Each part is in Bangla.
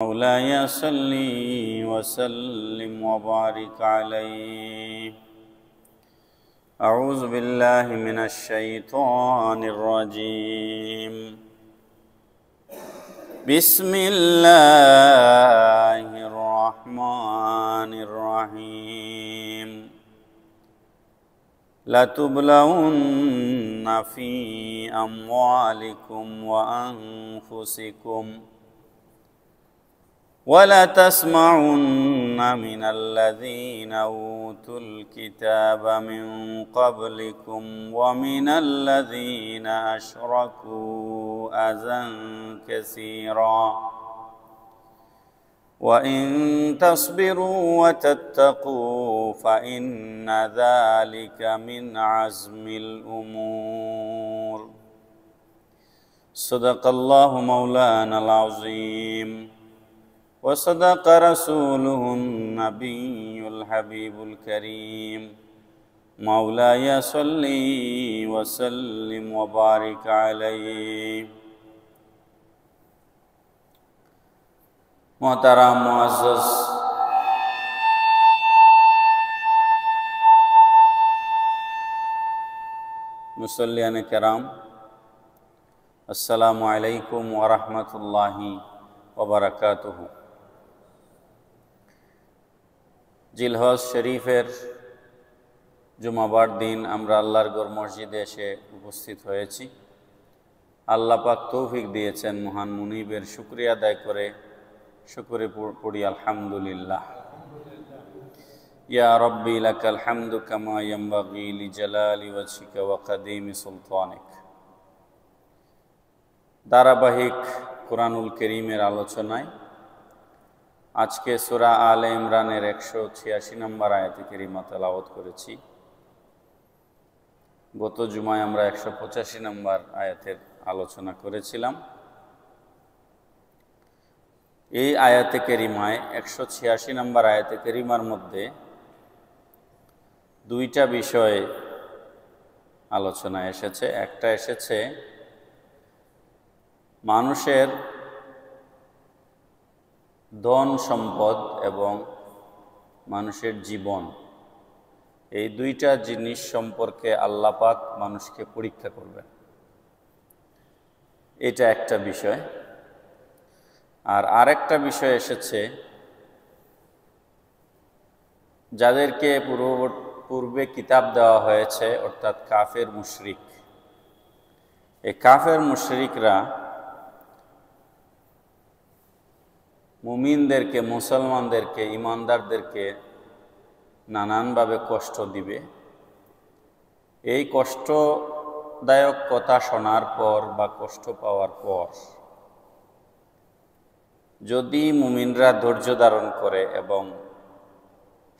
مولاي صل وسلم وبارك عليه. أعوذ بالله من الشيطان الرجيم. بسم الله الرحمن الرحيم. لتبلون في أموالكم وأنفسكم وَلَتَسْمَعُنَّ مِنَ الَّذِينَ أُوتُوا الْكِتَابَ مِنْ قَبْلِكُمْ وَمِنَ الَّذِينَ أَشْرَكُوا أَذًى كَثِيرًا وَإِنْ تَصْبِرُوا وَتَتَّقُوا فَإِنَّ ذَلِكَ مِنْ عَزْمِ الْأُمُورِ. صدق الله مولانا العظيم وصدق رسوله النبي الحبيب الكريم. مولاي صل وسلم وبارك عليه. मोहतरम मुअज़्ज़ज़ मुसल्लियान किराम, अस्सलामु अलैकुम व रहमतुल्लाहि व बरकातुहू। জিলহজ শরীফের জুমাবার দিন আমরা আল্লাহর ঘর মসজিদে এসে উপস্থিত হয়েছি। আল্লাহ পাক তৌফিক দিয়েছেন, মহান মুনিবের শুকরিয়া আদায় করে শুকরে পড়ি আলহামদুলিল্লাহ। ইয়া রব্বি লাকাল হামদু কামা ইয়ানবাগি লিজালালি ওয়াজহিকা ওয়া কাদিমি সুলতানিক। ধারাবাহিক কুরআনুল কারীমের আলোচনায় আজকে সূরা আলে ইমরানের 186 নম্বর আয়াতে কারিমা তেলাওয়াত করেছি। গত জুমায় আমরা 185 নম্বর আয়াতের আলোচনা করেছিলাম। এই আয়াতে কারিমায় 186 নম্বর আয়াতে কারিমার মধ্যে দুইটা বিষয় আলোচনা এসেছে। একটা এসেছে মানুষের ধন সম্পদ এবং মানুষের জীবন, এই দুইটা জিনিস সম্পর্কে আল্লাহ পাক মানুষকে পরীক্ষা করবেন, এটা একটা বিষয়। আর আরেকটা বিষয় এসেছে যাদেরকে পূর্বে কিতাব দেওয়া হয়েছে, অর্থাৎ কাফের মুশরিক। এই কাফের মুশরিকরা মুমিনদেরকে, মুসলমানদেরকে, ইমানদারদেরকে নানানভাবে কষ্ট দিবে। এই কষ্টদায়ক কথা শোনার পর বা কষ্ট পাওয়ার পর যদি মুমিনরা ধৈর্য ধারণ করে এবং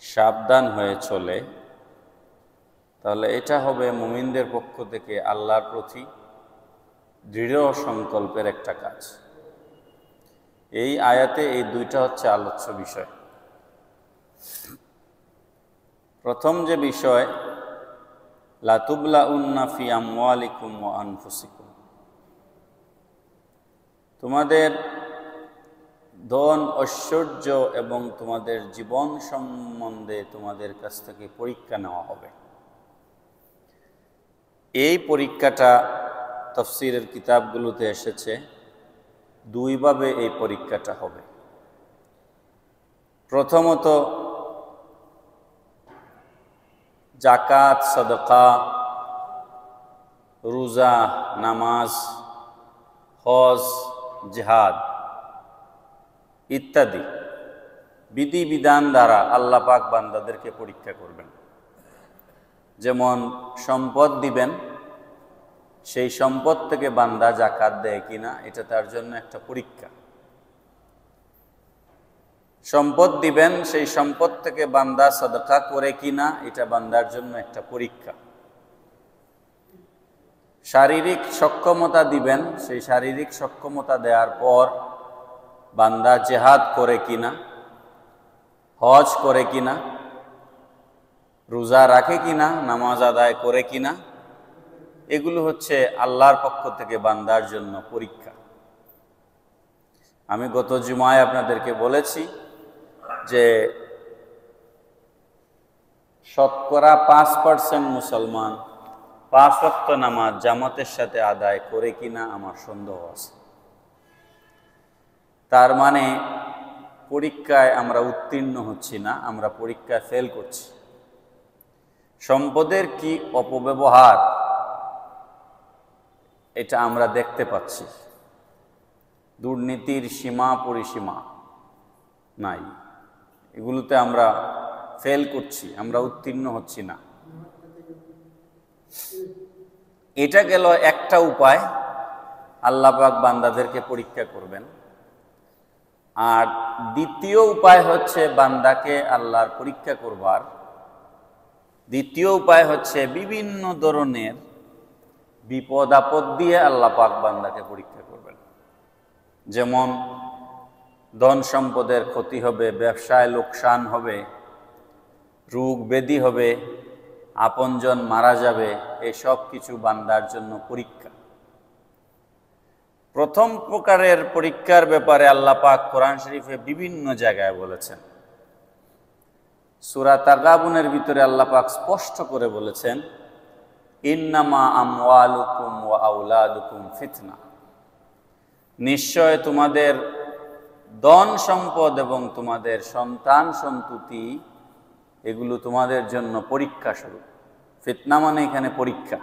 সাবধান হয়ে চলে, তাহলে এটা হবে মুমিনদের পক্ষ থেকে আল্লাহর প্রতি দৃঢ় সংকল্পের একটা কাজ। এই আয়াতে এই দুইটা হচ্ছে আলোচ্য বিষয়। প্রথম যে বিষয়, লাতুবলাউন্না ফি আমওয়ালিকুম ওয়া আনফুসিকুম, তোমাদের ধন ঐশ্বর্য এবং তোমাদের জীবন সম্বন্ধে তোমাদের কাছ থেকে পরীক্ষা নেওয়া হবে। এই পরীক্ষাটা তাফসীরের কিতাবগুলোতে এসেছে দুইভাবে। এই পরীক্ষাটা হবে, প্রথমত জাকাত, সাদাকা, রোজা, নামাজ, হজ, জিহাদ ইত্যাদি বিধিবিধান দ্বারা আল্লাহ পাক বান্দাদেরকে পরীক্ষা করবেন। যেমন সম্পদ দিবেন, সেই সম্পদ থেকে বান্দা জাকাত দেয় কিনা, এটা তার জন্য একটা পরীক্ষা। সম্পদ দিবেন, সেই সম্পদ থেকে বান্দা সাদকা করে কিনা, এটা বান্দার জন্য একটা পরীক্ষা। শারীরিক সক্ষমতা দিবেন, সেই শারীরিক সক্ষমতা দেওয়ার পর বান্দা জিহাদ করে কিনা, হজ করে কিনা, রোজা রাখে কিনা, নামাজ আদায় করে কিনা, এগুলো হচ্ছে আল্লাহর পক্ষ থেকে বান্দার জন্য পরীক্ষা। আমি গত জুমায় আপনাদেরকে বলেছি যে শতকরা 5% মুসলমান 5 ওয়াক্ত নামাজ জামাতের সাথে আদায় করে কিনা আমার সন্দেহ আছে। তার মানে পরীক্ষায় আমরা উত্তীর্ণ হচ্ছি না, আমরা পরীক্ষায় ফেল করছি। সম্পদের কি অপব্যবহার, এটা আমরা দেখতে পাচ্ছি। দুর্নীতির সীমা পরিসীমা নাই, এগুলোতে আমরা ফেল করছি, আমরা উত্তীর্ণ হচ্ছি না। এটা গেল একটা উপায়, আল্লাহ পাক বান্দাদেরকে পরীক্ষা করবেন। আর দ্বিতীয় উপায় হচ্ছে বান্দাকে আল্লাহর পরীক্ষা করবার দ্বিতীয় উপায় হচ্ছে বিভিন্ন ধরনের বিপদ আপদ দিয়ে আল্লাহ পাক বান্দাকে পরীক্ষা করবেন। যেমন ধন সম্পদের ক্ষতি হবে, ব্যবসায় লোকসান হবে, রোগ ব্যাধি হবে, আপনজন মারা যাবে, এই সব কিছু বান্দার জন্য পরীক্ষা। প্রথম প্রকারের পরীক্ষার ব্যাপারে আল্লাহ পাক কোরআন শরীফে বিভিন্ন জায়গায় বলেছেন। সূরা তাগাবুনের ভিতরে আল্লাহ পাক স্পষ্ট করে বলেছেন, ইন্নামা আমওয়ালুকুম ওয়া আওলাদুকুম ফিতনা, নিশ্চয় তোমাদের ধন সম্পদ এবং তোমাদের সন্তান সন্ততি এগুলো তোমাদের জন্য পরীক্ষা স্বরূপ। ফিতনা মানে এখানে পরীক্ষা।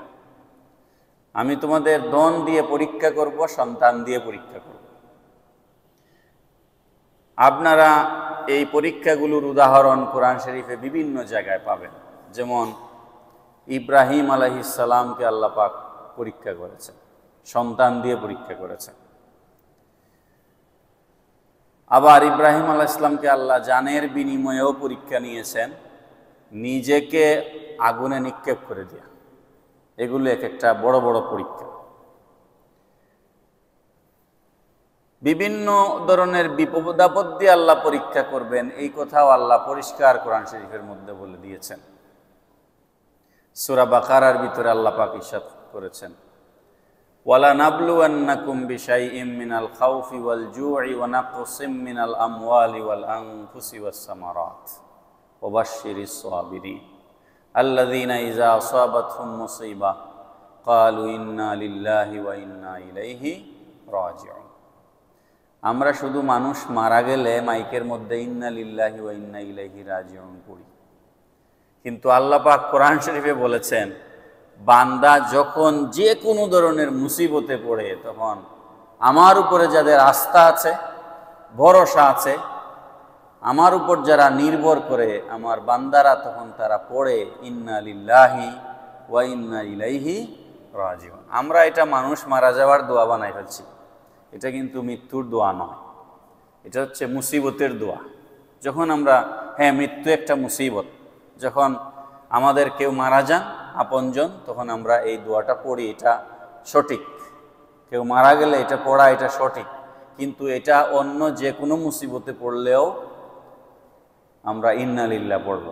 আমি তোমাদের ধন দিয়ে পরীক্ষা করব, সন্তান দিয়ে পরীক্ষা করব। আপনারা এই পরীক্ষাগুলোর উদাহরণ কোরআন শরীফে বিভিন্ন জায়গায় পাবেন। যেমন ইব্রাহিম আলাইহিস সালামকে আল্লাহ পাক পরীক্ষা করেছেন, সন্তান দিয়ে পরীক্ষা করেছেন। আবার ইব্রাহিম আলাইহিস সালামকে আল্লাহ জানের বিনিময়েও পরীক্ষা নিয়েছেন, নিজেকে আগুনে নিক্ষেপ করে দেয়া। এগুলো এক একটা বড় বড় পরীক্ষা। বিভিন্ন ধরনের বিপদ আপদ দিয়ে আল্লাহ পরীক্ষা করবেন, এই কথাও আল্লাহ পরিষ্কার কোরআন শরীফের মধ্যে বলে দিয়েছেন। সূরা বাকারার ভিতরে আল্লাহ পাক ইরশাদ করেছেন, ওয়ালা নাবলুওয়ান্নাকুম বিশাইইম মিনাল খাউফি ওয়াল জু'i ওয়া নাকসিম মিনাল আমওয়ালি ওয়াল আনফুসি ওয়াস সামারাত ওয়া বাশশিরিস সাবিরিন আল্লাযীনা ইযা আসাবাতহুম মুসিবাহ ক্বালু ইন্না লিল্লাহি ওয়া ইন্না ইলাইহি রাজিউন। আমরা শুধু মানুষ মারা গেলে মাইকের মধ্যে ইন্না লিল্লাহি ওয়া ইন্না ইলাইহি রাজিউন পড়ি, কিন্তু আল্লাহ পাক কোরআন শরীফে বলেছেন বান্দা যখন যে কোনো ধরনের মুসিবতে পড়ে, তখন আমার উপরে যাদের আস্থা আছে, ভরসা আছে, আমার উপর যারা নির্ভর করে, আমার বান্দারা, তখন তারা পড়ে ইন্না লিল্লাহি ওয়া ইন্না ইলাইহি রাজিউন। আমরা এটা মানুষ মারা যাওয়ার দোয়া বানাই ফেলছি, এটা কিন্তু মৃত্যুর দোয়া নয়, এটা হচ্ছে মুসিবতের দোয়া। যখন আমরা, মৃত্যু একটা মুসিবত, যখন আমাদের কেউ মারা যান আপনজন, তখন আমরা এই দোয়াটা পড়ি, এটা সঠিক। কেউ মারা গেলে এটা পড়া, এটা সঠিক। কিন্তু এটা অন্য যে কোনো মুসিবতে পড়লেও আমরা ইন্না লিল্লাহ পড়ব।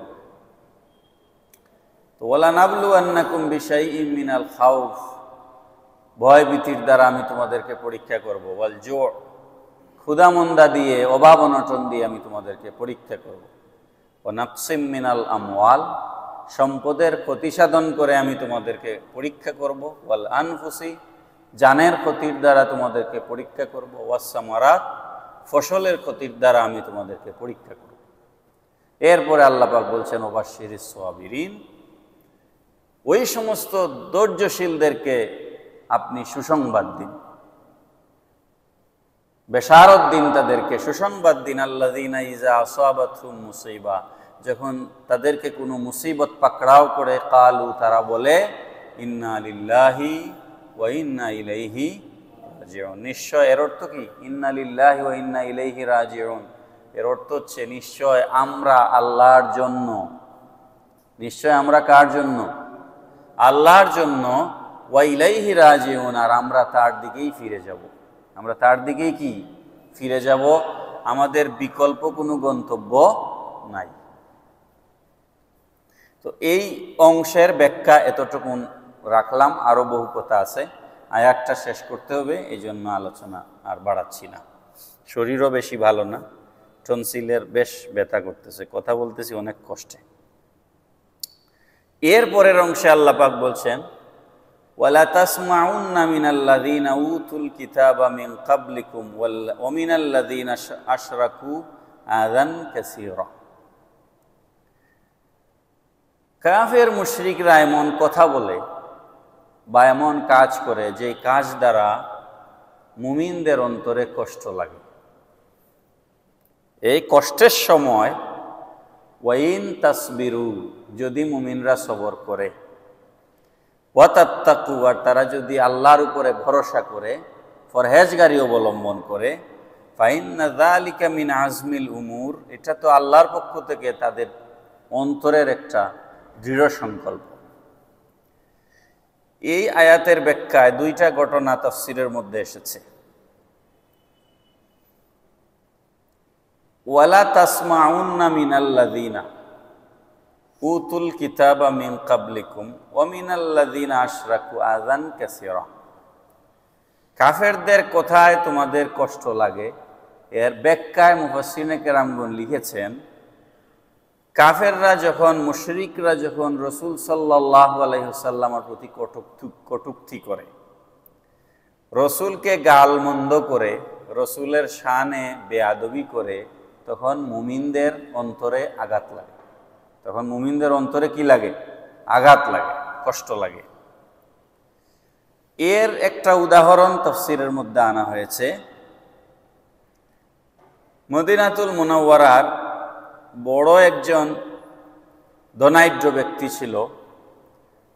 তো ওয়ালা নাবলুওয়ান্নাকুম বিশাইইম মিনাল খাউফ, ভয় ভীতির দ্বারা আমি তোমাদেরকে পরীক্ষা করব, ওয়াল জু', ক্ষুধামন্দা দিয়ে, অভাব অনটন দিয়ে আমি তোমাদেরকে পরীক্ষা করব, ওয়া নাকসিম মিনাল আমওয়াল, সম্পদের ক্ষতি সাধন করে আমি তোমাদেরকে পরীক্ষা করব, ওয়াল আনফুসি, জানের ক্ষতির দ্বারা তোমাদেরকে পরীক্ষা করব, ওয়াস সামারাত, ফসলের ক্ষতির দ্বারা আমি তোমাদেরকে পরীক্ষা করব। এরপরে আল্লাহ পাক বলছেন ওয়া বাশশিরিস সাবিরিন, ওই সমস্ত ধৈর্যশীলদেরকে আপনি সুসংবাদ দিন, বেশারত দিন, তাদেরকে সুসংবাদ দিন। আল্লাযীনা ইযা আসাবাতহুম মুসিবা, যখন তাদেরকে কোনো মুসিবত পাকড়াও করে, কালু, তারা বলে ইন্না লিল্লাহি ওয়া ইন্না ইলাইহি রাজিউন। নিশ্চয়, এর অর্থ কি? ইন্না লিল্লাহি ওয়া ইন্না ইলাইহি রাজিউন, এর অর্থ হচ্ছে নিশ্চয় আমরা আল্লাহর জন্য, নিশ্চয় আমরা কার জন্য? আল্লাহর জন্য, ওয়া ইলাইহি রাজিউন, আর আমরা তার দিকেই ফিরে যাব। আমরা তার দিকেই কি ফিরে যাব, আমাদের বিকল্প কোনো গন্তব্য নাই। তো এই অংশের ব্যাখ্যা এতটুকুন রাখলাম, আরো বহু কথা আছে, আয়াতটা শেষ করতে হবে, এই জন্য আলোচনা আর বাড়াচ্ছি না। শরীরও বেশি ভালো না, টনসিলের বেশ ব্যথা করতেছে, কথা বলতেছি অনেক কষ্টে। এর পরের অংশে আল্লাহ পাক বলছেন, ওয়ালা তাসমাউন্না মিনাল্লাযীনা উতুল কিতাবা মিন ক্বাবলিকুম ওয়া মিনাল্লাযীনা আশরাকু আযান কাসীরা। কাফের মুশরিকরা এমন কথা বলে বা এমন কাজ করে যে কাজ দ্বারা মুমিনদের অন্তরে কষ্ট লাগে। এই কষ্টের সময় ওয়াইন তাসবিরু, যদি মুমিনরা সবর করে, ওয়াতাত্তাকু, আর তারা যদি আল্লাহর উপরে ভরসা করে, পরহেজগারি অবলম্বন করে, ফাইন্না যালিকা মিন আজমিল উমুর, এটা তো আল্লাহর পক্ষ থেকে তাদের অন্তরের একটা দৃঢ় সংকল্প। এই আয়াতের ব্যাখ্যায় দুইটা ঘটনা তাফসীরের মধ্যে এসেছে। ওয়ালা তাসমাউন্না মিনাল্লাযীনা উতুল কিতাবা মিন ক্বাবলিকুম ওয়া মিনাল্লাযীনা আশরাকু আযান কাসীরা। কাফেরদের কথায় তোমাদের কষ্ট লাগে, এর ব্যাখ্যায় মুফাসসিরিনে কেরামগণ লিখেছেন, কাফেররা যখন, মুশরিকরা যখন রাসূল সাল্লাল্লাহু আলাইহি ওয়াসাল্লামের প্রতি কটূক্তি করে, রাসূলকে গালমন্দ করে, রাসূলের শানে বেয়াদবি করে, তখন মুমিনদের অন্তরে আঘাত লাগে। তখন মুমিনদের অন্তরে কি লাগে? আঘাত লাগে, কষ্ট লাগে। এর একটা উদাহরণ তাফসীরের মধ্যে আনা হয়েছে। মদিনাতুল মুনাওয়ারার বড় একজন ধনাঢ্য ব্যক্তি ছিল।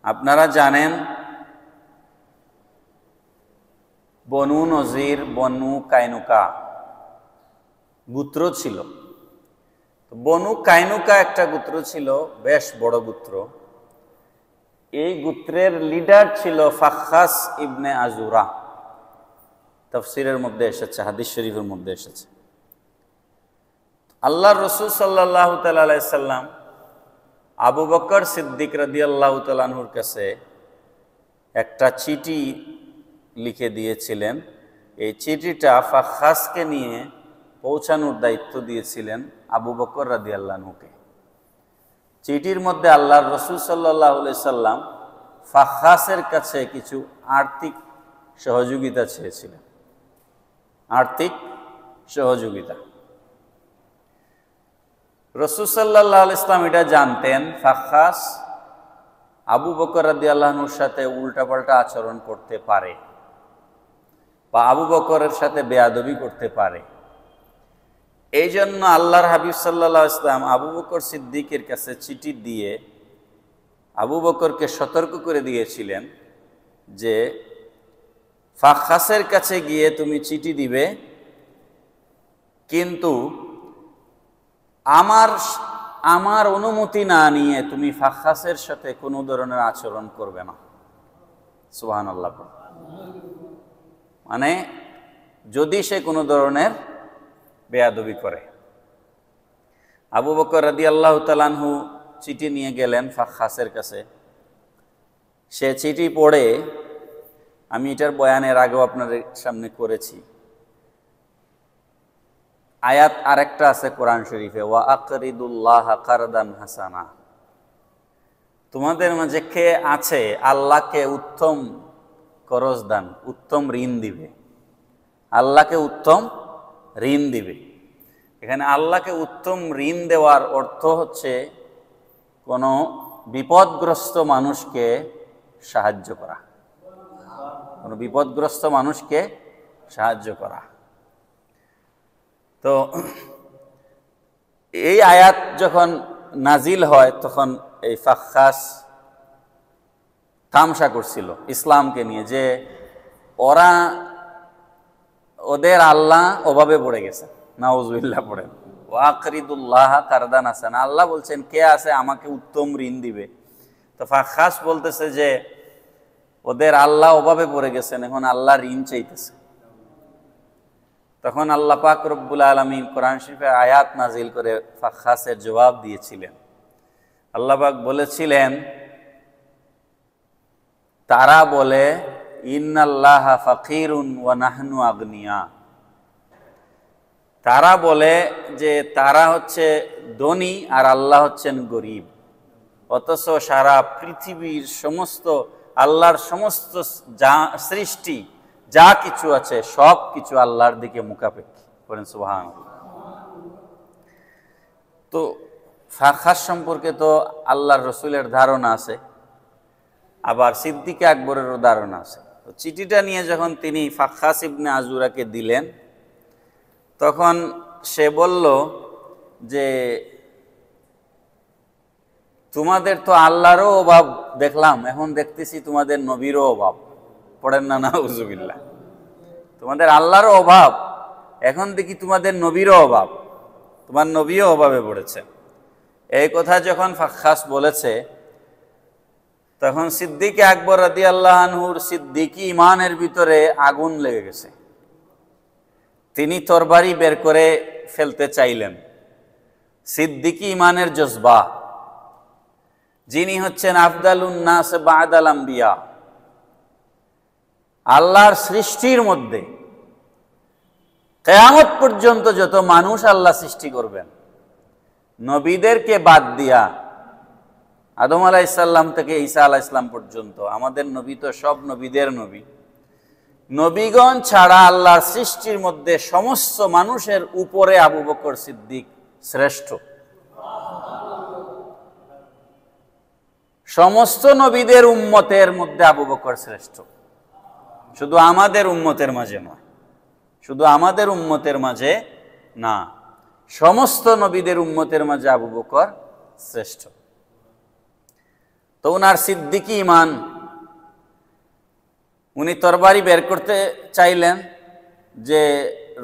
আপনারা জানেন, বনু নজির, বনু কাইনুকা গোত্র ছিল। বনু কাইনুকা একটা গোত্র ছিল, বেশ বড় গোত্র। এই গোত্রের লিডার ছিল ফাখাস ইবনে আজুরা। তাফসীরের মধ্যে এসেছে, হাদিস শরীফের মধ্যে এসেছে। আল্লাহর রাসূল সাল্লাল্লাহু তাআলা আলাইহি সাল্লাম আবু বকর সিদ্দিক রাদিয়াল্লাহু তাআলা আনহুর কাছে একটা চিঠি লিখে দিয়েছিলেন। এই চিঠিটা ফাখাসকে নিয়ে পৌঁছানোর দায়িত্ব দিয়েছিলেন আবু বকর রাদিয়াল্লাহু আনহুকে। চিঠির মধ্যে আল্লাহর রাসূল সাল্লাল্লাহু আলাইহি সাল্লাম ফাখাসের কাছে কিছু আর্থিক সহযোগিতা চেয়েছিলেন, আর্থিক সহযোগিতা। রাসূল সাল্লাল্লাহু আলাইহি সাল্লাম এটা জানতেন, ফাখাস আবু বকর রাদিয়াল্লাহু আনহুর সাথে উল্টাপাল্টা আচরণ করতে পারে বা আবু বকরের সাথে বেয়াদবি করতে পারে। এই জন্য আল্লাহর হাবিব সাল্লাল্লাহু আলাইহি সাল্লাম আবু বকর সিদ্দিকের কাছে চিঠি দিয়ে আবু বকরকে সতর্ক করে দিয়েছিলেন যে ফাখাসের কাছে গিয়ে তুমি চিঠি দিবে, কিন্তু আমার অনুমতি না নিয়ে তুমি ফাখাসের সাথে কোনো ধরনের আচরণ করবে না। সুবহানাল্লাহ। মানে যদি সে কোনো ধরনের বেয়াদবি করে। আবু বকর রাদিয়াল্লাহু তাআলা আনহু চিঠি নিয়ে গেলেন ফাখাসের কাছে। সে চিঠি পড়ে, আমি এটার বয়ানের আগেও আপনাদের সামনে করেছি, আয়াত আরেকটা আছে কোরআন শরীফে, ওয়া আকরিদুল্লাহ কারদান হাসানা। তোমাদের মাঝে কে আছে আল্লাহকে উত্তম করজ দান, উত্তম ঋণ দিবে? আল্লাহকে উত্তম ঋণ দিবে। এখানে আল্লাহকে উত্তম ঋণ দেওয়ার অর্থ হচ্ছে কোনো বিপদগ্রস্ত মানুষকে সাহায্য করা, কোনো বিপদগ্রস্ত মানুষকে সাহায্য করা। তো এই আয়াত যখন নাজিল হয় তখন এই ফাখাস তামসা করছিল ইসলামকে নিয়ে, যে ওদের আল্লাহ অভাবে পড়ে গেছে, নাউজুবিল্লাহ পড়েন, ওয়াকরিদুল্লাহ কারদান হাসানা। আল্লাহ বলছেন কে আছে আমাকে উত্তম ঋণ দিবে? তো ফাখাস বলতেছে যে ওদের আল্লাহ অভাবে পড়ে গেছেন, এখন আল্লাহ ঋণ চাইতেছে। তখন আল্লাহ পাক রব্বুল আলামিন কোরআন শরীফে আয়াত নাজিল করে ফাখাসের জবাব দিয়েছিলেন। আল্লাহ পাক বলেছিলেন, তারা বলে ইন্নাল্লাহা ফাকিরুন ওয়া নাহনু আগনিয়া, তারা বলে যে তারা হচ্ছে ধনী আর আল্লাহ হচ্ছেন গরিব, অথচ সারা পৃথিবীর সমস্ত আল্লাহর সমস্ত যা সৃষ্টি যা কিছু আছে সব কিছু আল্লাহর দিকে মুখাপেক্ষী। বলেন সুবহানাল্লাহ। তো ফাখাস সম্পর্কে তো আল্লাহর রসুলের ধারণা আছে, আবার সিদ্দিক আকবরেরও ধারণা আছে। তো চিঠিটা নিয়ে যখন তিনি ফাখাস ইবনে আজুরাকে দিলেন, তখন সে বলল যে তোমাদের তো আল্লাহরও অভাব দেখলাম, এখন দেখতেছি তোমাদের নবীরও অভাব। পড়েন না নাউজুবিল্লাহ। তোমাদের আল্লাহরও অভাব, এখন দেখি তোমাদের নবীরও অভাব, তোমার নবীও অভাবে পড়েছে। এই কথা যখন ফাখাস বলেছে, তখন সিদ্দিক আকবর রাদিয়াল্লাহু আনহুর সিদ্দিকি ইমানের ভিতরে আগুন লেগে গেছে। তিনি তরবারি বের করে ফেলতে চাইলেন। সিদ্দিকি ইমানের জজবা, যিনি হচ্ছেন আফদালুন নাস বা'দাল আম্বিয়া, আল্লাহর সৃষ্টির মধ্যে কিয়ামত পর্যন্ত যত মানুষ আল্লাহ সৃষ্টি করবেন, নবীদেরকে বাদ দিয়া আদম আলাইহিস সালাম থেকে ঈসা আলাইহিস সালাম পর্যন্ত আমাদের নবী তো সব নবীদের নবী। নবীগণ ছাড়া আল্লাহর সৃষ্টির মধ্যে সমস্ত মানুষের উপরে আবু বকর সিদ্দিক শ্রেষ্ঠ। সমস্ত নবীদের উম্মতের মধ্যে আবু বকর শ্রেষ্ঠ, শুধু আমাদের উম্মতের মাঝে নয়, শুধু আমাদের উম্মতের মাঝে না, সমস্ত নবীদের উম্মতের মাঝে আবু বকর শ্রেষ্ঠ। তো উনার সিদ্দিকি ইমান, উনি তরবারি বের করতে চাইলেন যে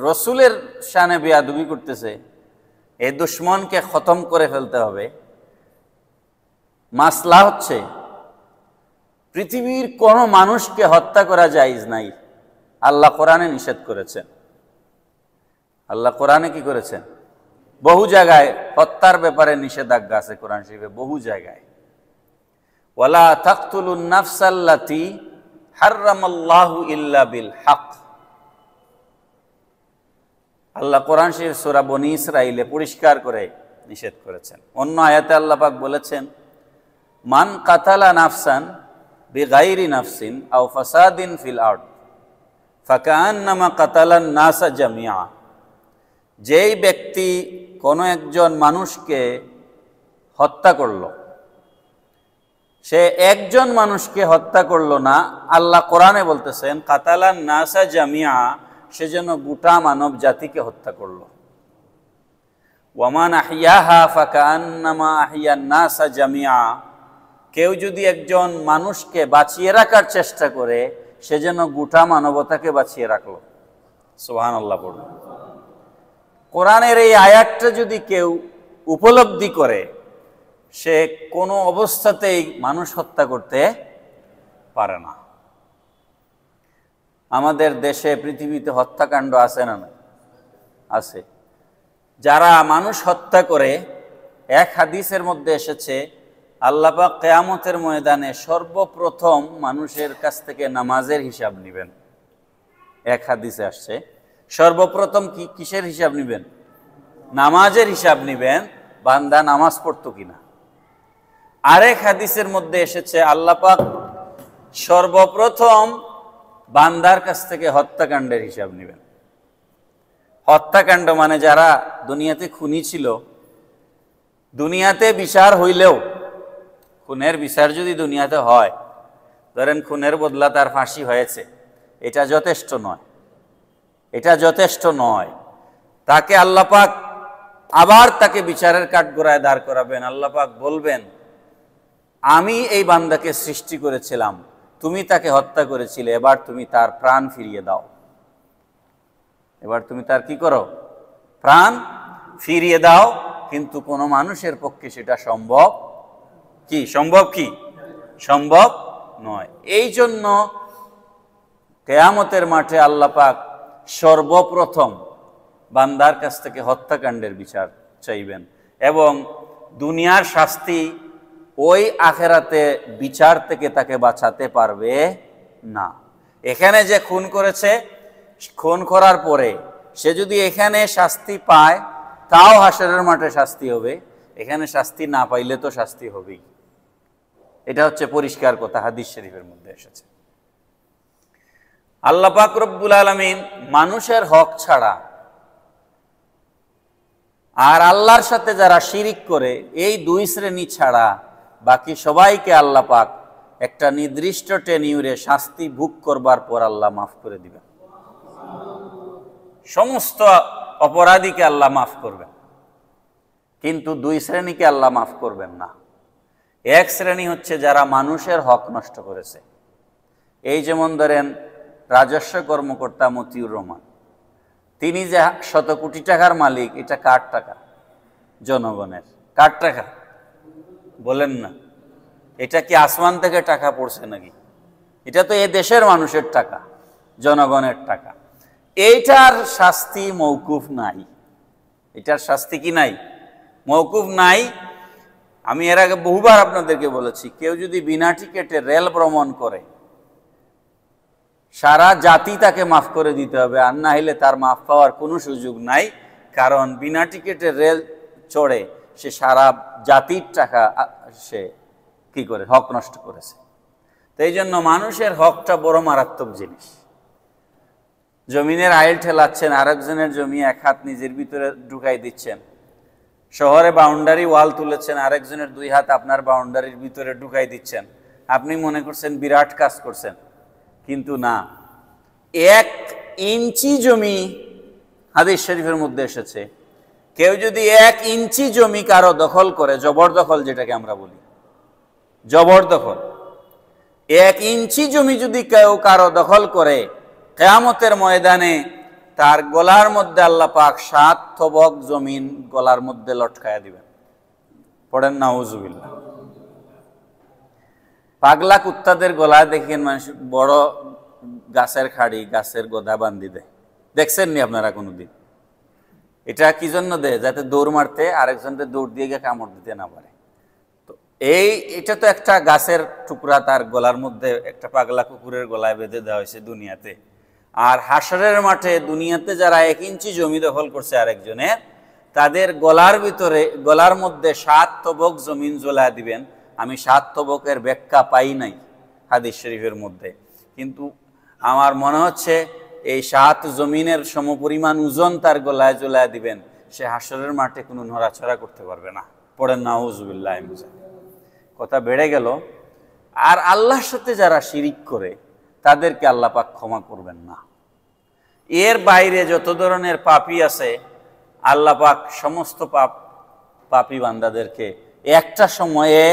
রসুলের শানে বেয়াদবি করতেছে, এই দুশ্মনকে খতম করে ফেলতে হবে। মাসলা হচ্ছে পৃথিবীর কোন মানুষকে হত্যা করা জায়েজ নাই, আল্লাহ কোরআনে নিষেধ করেছেন। আল্লাহ কোরআনে কি করেছেন? বহু জায়গায় হত্যার ব্যাপারে নিষেধাজ্ঞা আছে কোরআন শরীফে, বহু জায়গায়। ওয়ালা তাকতুলুন নাফসাল্লাতী হাররামাল্লাহু ইল্লা বিল হক। আল্লাহ কোরআন শরীফ সূরা বনী ইসরাঈলে পরিষ্কার করে নিষেধ করেছেন। অন্য আয়াতে আল্লাহ পাক বলেছেন, মান কাতালা নাফসান বিগাইরি নাফসিন আও ফাসাদিন ফিল আরদ ফাকান্নামা কাতালান নাসা জামিআ। যেই ব্যক্তি কোনো একজন মানুষকে হত্যা করলো, সে একজন মানুষকে হত্যা করলো না, আল্লাহ কোরআনে বলতেছেন কাতালান নাসা জামিআ, সে যেন গোটা মানব জাতিকে হত্যা করলো। ওয়ামান আহিয়াহা ফাকান্নামা আহিয়ান নাসা জামিআ। কেউ যদি একজন মানুষকে বাঁচিয়ে রাখার চেষ্টা করে, সে যেন গোটা মানবতাকে বাঁচিয়ে রাখলো। সুবহানাল্লাহ পড়ুন। কোরআনের এই আয়াতটা যদি কেউ উপলব্ধি করে, সে কোনো অবস্থাতেই মানুষ হত্যা করতে পারে না। আমাদের দেশে পৃথিবীতে হত্যাকাণ্ড আছে না? আছে। যারা মানুষ হত্যা করে, এক হাদিসের মধ্যে এসেছে আল্লাহ পাক কিয়ামতের ময়দানে সর্বপ্রথম মানুষের কাছ থেকে নামাজের হিসাব নেবেন। এক হাদিসে আসছে সর্বপ্রথম কিসের হিসাব নেবেন? নামাজের হিসাব নেবেন, বান্দা নামাজ পড়তো কিনা। আরেক হাদিসের মধ্যে এসেছে আল্লাহ পাক সর্বপ্রথম বান্দার কাছ থেকে হত্যাকাণ্ডের হিসাব নেবেন। হত্যাকাণ্ড মানে যারা দুনিয়াতে খুনি ছিল, দুনিয়াতে বিচার হইলেও, খুনের বিচার যদি দুনিয়াতে হয়, ধরেন খুনের বদলা তার ফাঁসি হয়েছে, এটা যথেষ্ট নয়, এটা যথেষ্ট নয়। তাকে আল্লাহ পাক আবার তাকে বিচারের কাঠগড়ায় দাঁড় করাবেন। আল্লাহ পাক বলবেন, আমি এই বান্দাকে সৃষ্টি করেছিলাম, তুমি তাকে হত্যা করেছিলে, এবার তুমি তার প্রাণ ফিরিয়ে দাও। এবার তুমি তার কি করো? প্রাণ ফিরিয়ে দাও। কিন্তু কোনো মানুষের পক্ষে সেটা সম্ভব কি? সম্ভব কি? সম্ভব নয়। এই জন্য কিয়ামতের মাঠে আল্লাহ পাক সর্বপ্রথম বান্দার কাছ থেকে হত্যাকাণ্ডের বিচার চাইবেন, এবং দুনিয়ার শাস্তি ওই আখেরাতে বিচার থেকে তাকে বাঁচাতে পারবে না। এখানে যে খুন করেছে, খুন করার পরে সে যদি এখানে শাস্তি পায় তাও হাসরের মাঠে শাস্তি হবে, এখানে শাস্তি না পাইলে তো শাস্তি হবেই। এটা হচ্ছে পরিষ্কার কথা, হাদিস শরীফের মধ্যে এসেছে। আল্লাহ পাক রব্বুল আলামিন মানুষের হক ছাড়া আর আল্লাহর সাথে যারা শিরিক করে এই দুই শ্রেণী ছাড়া বাকি সবাইকে আল্লাহ পাক একটা নির্দিষ্ট টেনিউরে শাস্তি ভোগ করবার পর আল্লাহ মাফ করে দিবেন। সমস্ত অপরাধীকে আল্লাহ মাফ করবেন, কিন্তু দুই শ্রেণীকে আল্লাহ মাফ করবেন না। এক শ্রেণী হচ্ছে যারা মানুষের হক নষ্ট করেছে। এই যেমন ধরেন রাজস্ব কর্মকর্তা মতিউর রহমান, তিনি যে 100 কোটি টাকার মালিক, এটা কার টাকা? জনগণের। কার টাকা বলেন না? এটা কি আসমান থেকে টাকা পড়ছে নাকি? এটা তো এ দেশের মানুষের টাকা, জনগণের টাকা। এইটার শাস্তি মওকুফ নাই। এটার শাস্তি কি নাই? মওকুফ নাই। আমি এর আগে বহুবার আপনাদেরকে বলেছি, কেউ যদি বিনা টিকেটে রেল ভ্রমণ করে, সারা জাতি তাকে মাফ করে দিতে হবে, আর না হলে তার মাফ পাওয়ার কোনো সুযোগ নাই। কারণ বিনা টিকেটে রেল চড়ে সে সারা জাতির টাকা সে কি করে হক নষ্ট করেছে। তো এই জন্য মানুষের হকটা বড় মারাত্মক জিনিস। জমিনের আইল ঠেলাচ্ছেন, আরেকজনের জমি এক হাত নিজের ভিতরে ঢুকাই দিচ্ছেন। শহরে বাউন্ডারি ওয়াল তুলেছেন, আরেকজনের 2 হাত আপনার বাউন্ডারির ভিতরে ঢুকাই দিচ্ছেন। আপনি মনে করছেন বিরাট কাজ করছেন, কিন্তু না। 1 ইঞ্চি জমি, হাদিস শরীফের মধ্যে এসেছে, কেউ যদি 1 ইঞ্চি জমি কারো দখল করে, জবরদখল যেটাকে আমরা বলি, জবরদখল, 1 ইঞ্চি জমি যদি কেউ কারো দখল করে, কিয়ামতের ময়দানে তার গলার মধ্যে আল্লাহ পাক 7 তবক জমিন গলার মধ্যে লটকায়া দিবেন। পড়েন নাউজুবিল্লাহ। পাগলা কুত্তাদের গলায় দেখেন মানুষ বড় গাছের খাড়ি, গাছের গোদা বান্ধি দেয়, দেখছেন নি আপনারা কোনোদিন? এটা কি জন্য দেয়? যাতে দৌড় মারতে আরেকজনকে দৌড় দিয়ে গিয়ে কামড় দিতে না পারে। তো এটা তো একটা গাছের টুকরা তার গলার মধ্যে একটা পাগলা কুকুরের গলায় বেঁধে দেওয়া হয়েছে দুনিয়াতে। আর হাসরের মাঠে দুনিয়াতে যারা 1 ইঞ্চি জমি দখল করছে আরেকজনের, তাদের গলার ভিতরে, গলার মধ্যে 7 তবক জমিন জ্বলা দিবেন। আমি 7 তবকের ব্যাখ্যা পাই নাই হাদিস শরীফের মধ্যে, কিন্তু আমার মনে হচ্ছে এই 7 জমিনের সমপরিমাণ ওজন তার গলায় জ্বলা দিবেন। সে হাসরের মাঠে কোনো নড়াচড়া করতে পারবে না। পড়েন নাউজুবিল্লাহ। কথা বেড়ে গেল। আর আল্লাহর সাথে যারা শিরিক করে তাদেরকে আল্লাহ পাক ক্ষমা করবেন না। এর বাইরে যত ধরনের পাপী আছে, আল্লাহ পাক সমস্ত পাপী বান্দাদেরকে একটা সময়ে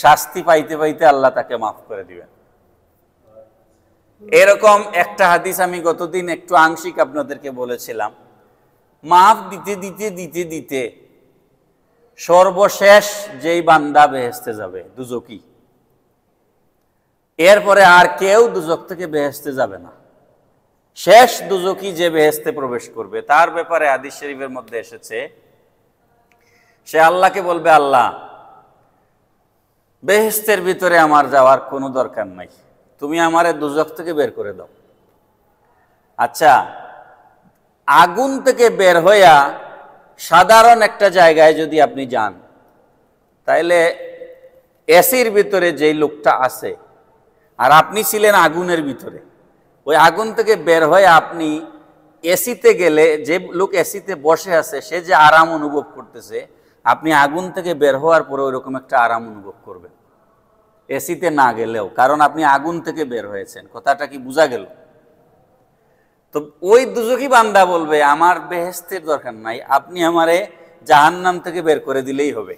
শাস্তি পাইতে পাইতে আল্লাহ তাকে মাফ করে দিবেন। এরকম একটা হাদিস আমি গতদিন একটু আংশিক আপনাদেরকে বলেছিলাম। মাফ দিতে দিতে দিতে দিতে সর্বশেষ যেই বান্দা বেহেশতে যাবে, দুজকি, এরপরে আর কেউ দুজক থেকে বেহেশতে যাবে না। শেষ দুজকি যে বেহেশতে প্রবেশ করবে, তার ব্যাপারে হাদিস শরীফের মধ্যে এসেছে, সে আল্লাহকে বলবে, আল্লাহ, বেহেশতের ভিতরে আমার যাওয়ার কোনো দরকার নাই, তুমি আমারে দুজক থেকে বের করে দাও। আচ্ছা, আগুন থেকে বের হইয়া সাধারণ একটা জায়গায় যদি আপনি যান, তাইলে এসির ভিতরে যেই লোকটা আছে আর আপনি ছিলেন আগুনের ভিতরে, ওই আগুন থেকে বের হয়ে আপনি এসিতে গেলে, যে লোক এসিতে বসে আছে সে যে আরাম অনুভব করতেছে, আপনি আগুন থেকে বের হওয়ার পরে ওইরকম একটা আরাম অনুভব করবেন, এসিতে না গেলেও, কারণ আপনি আগুন থেকে বের হয়েছেন। কথাটা কি বোঝা গেল? তো ওই দুজকি বান্দা বলবে, আমার বেহেশতের দরকার নাই, আপনি আমারে জাহান্নাম থেকে বের করে দিলেই হবে।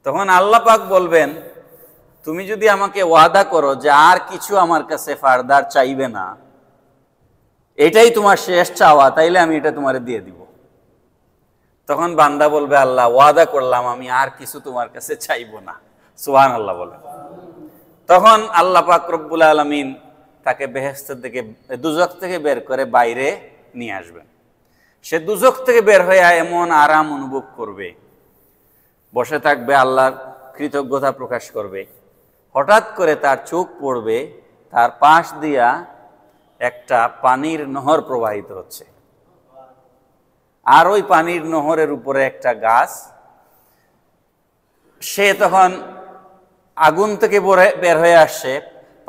তখন আল্লাহ পাক বলবেন, তুমি যদি আমাকে ওয়াদা করো যে আর কিছু আমার কাছে ফারদার চাইবে না, এটাই তোমার শেষ চাওয়া, তাইলে আমি এটা তোমারে দিয়ে দিব। তখন বান্দা বলবে, আল্লাহ, ওয়াদা করলাম আমি আর কিছু তোমার কাছে চাইবো না। সুবহানাল্লাহ বলেন। তখন আল্লাহ পাক রব্বুল আলামিন তাকে বেহেশতের দিকে, দুজক থেকে বের করে বাইরে নিয়ে আসবেন। সে দুজক থেকে বের হয়ে এমন আরাম অনুভব করবে, বসে থাকবে, আল্লাহর কৃতজ্ঞতা প্রকাশ করবে। হঠাৎ করে তার চোখ পড়বে, তার পাশ দিয়া একটা পানির নহর প্রবাহিত হচ্ছে। আর ওই পানির নহরের উপরে একটা গাছ, সে তখন আগুন থেকে বের হয়ে আসছে,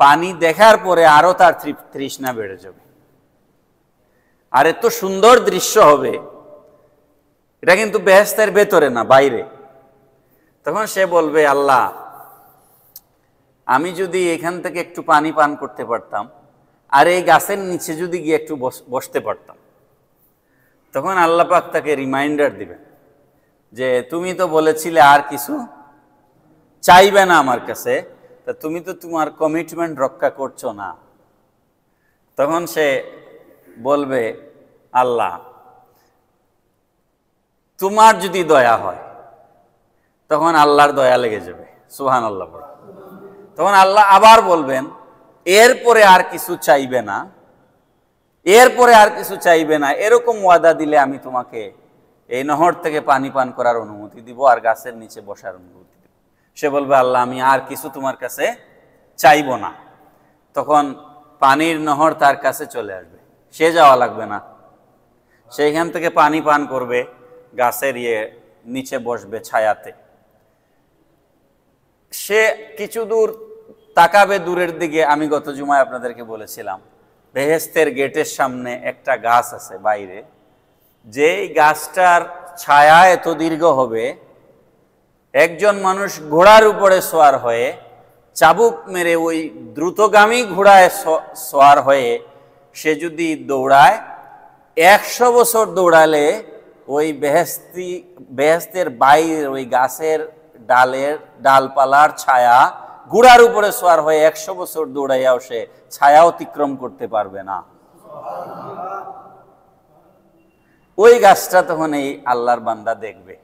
পানি দেখার পরে আরো তার তৃষ্ণা বেড়ে যাবে, আর এত সুন্দর দৃশ্য হবে। এটা কিন্তু বেহেশতের ভেতরে না, বাইরে। তখন সে বলবে, আল্লাহ, আমি যদি এখান থেকে একটু পানি পান করতে পারতাম, আর এই গাছের নিচে যদি গিয়ে একটু বসতে পারতাম। তখন আল্লাহ পাক তাকে রিমাইন্ডার দিবেন যে তুমি তো বলেছিলে আর কিছু চাইবে না আমার কাছে, তা তুমি তো তোমার কমিটমেন্ট রক্ষা করছো না। তখন সে বলবে, আল্লাহ, তোমার যদি দয়া হয়, তখন আল্লাহর দয়া লেগে যাবে। সুবহানাল্লাহ। তখন আল্লাহ আবার বলবেন, এরপরে আর কিছু চাইবে না, এরপরে আর কিছু চাইবে না, এরকম ওয়াদা দিলে আমি তোমাকে এই নহর থেকে পানি পান করার অনুমতি দিব আর গাছের নিচে বসার অনুমতি দিব। সে বলবে, আল্লাহ, আমি আর কিছু তোমার কাছে চাইব না। তখন পানির নহর তার কাছে চলে আসবে, সে যাওয়া লাগবে না, সেইখান থেকে পানি পান করবে, গাছের নিচে বসবে ছায়াতে। সে কিছু দূর তাকাবে দূরের দিকে। আমি গত জুমায় আপনাদেরকে বলেছিলাম, বেহেশতের গেটের সামনে একটা গাছ আছে বাইরে, যেই গাছটার ছায়া এত দীর্ঘ হবে, একজন মানুষ ঘোড়ার উপরে সওয়ার হয়ে চাবুক মেরে ওই দ্রুতগামী ঘোড়ায় সওয়ার হয়ে সে যদি দৌড়ায়, 100 বছর দৌড়ালে ওই বেহেশতের বাইরের ওই গাছের ডালপালার ছায়া ঘোড়ার উপরে সওয়ার হয়ে 100 বছর দৌড়াইয়াও সে ছায়া অতিক্রম করতে পারবে না। ওই গাছটা তখন এই আল্লাহর বান্দা দেখবে,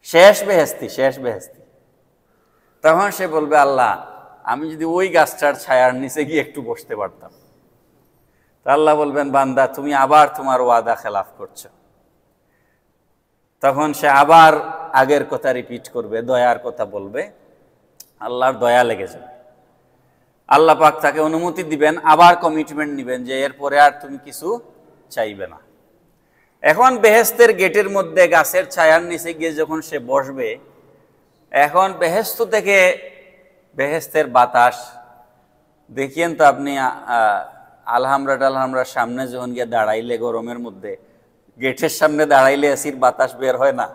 শেষ বেহেশতি। তখন সে বলবে, আল্লাহ, আমি যদি ওই গাছটার ছায়ার নিচে গিয়ে একটু বসতে পারতাম। তা আল্লাহ বলবেন, বান্দা, তুমি আবার তোমার ওয়াদা খেলাফ করছো। তখন সে আবার আগের কথা রিপিট করবে, দয়ার কথা বলবে, আল্লাহর দয়া লেগে যাবে। আল্লাহ পাক তাকে অনুমতি দিবেন, আবার কমিটমেন্ট নিবেন যে এরপরে আর তুমি কিছু চাইবে না। এখন বেহেশতের গেটের মধ্যে গাছের ছায়ার নিচে গিয়ে যখন সে বসবে, এখন বেহেশত থেকে বেহেশতের বাতাস দেখিয়েন তো আপনি, আলহামরার সামনে যখন গিয়ে দাঁড়াইলে গরমের মধ্যে, গেটের সামনে দাঁড়াইলে এসির বাতাস বের হয় না,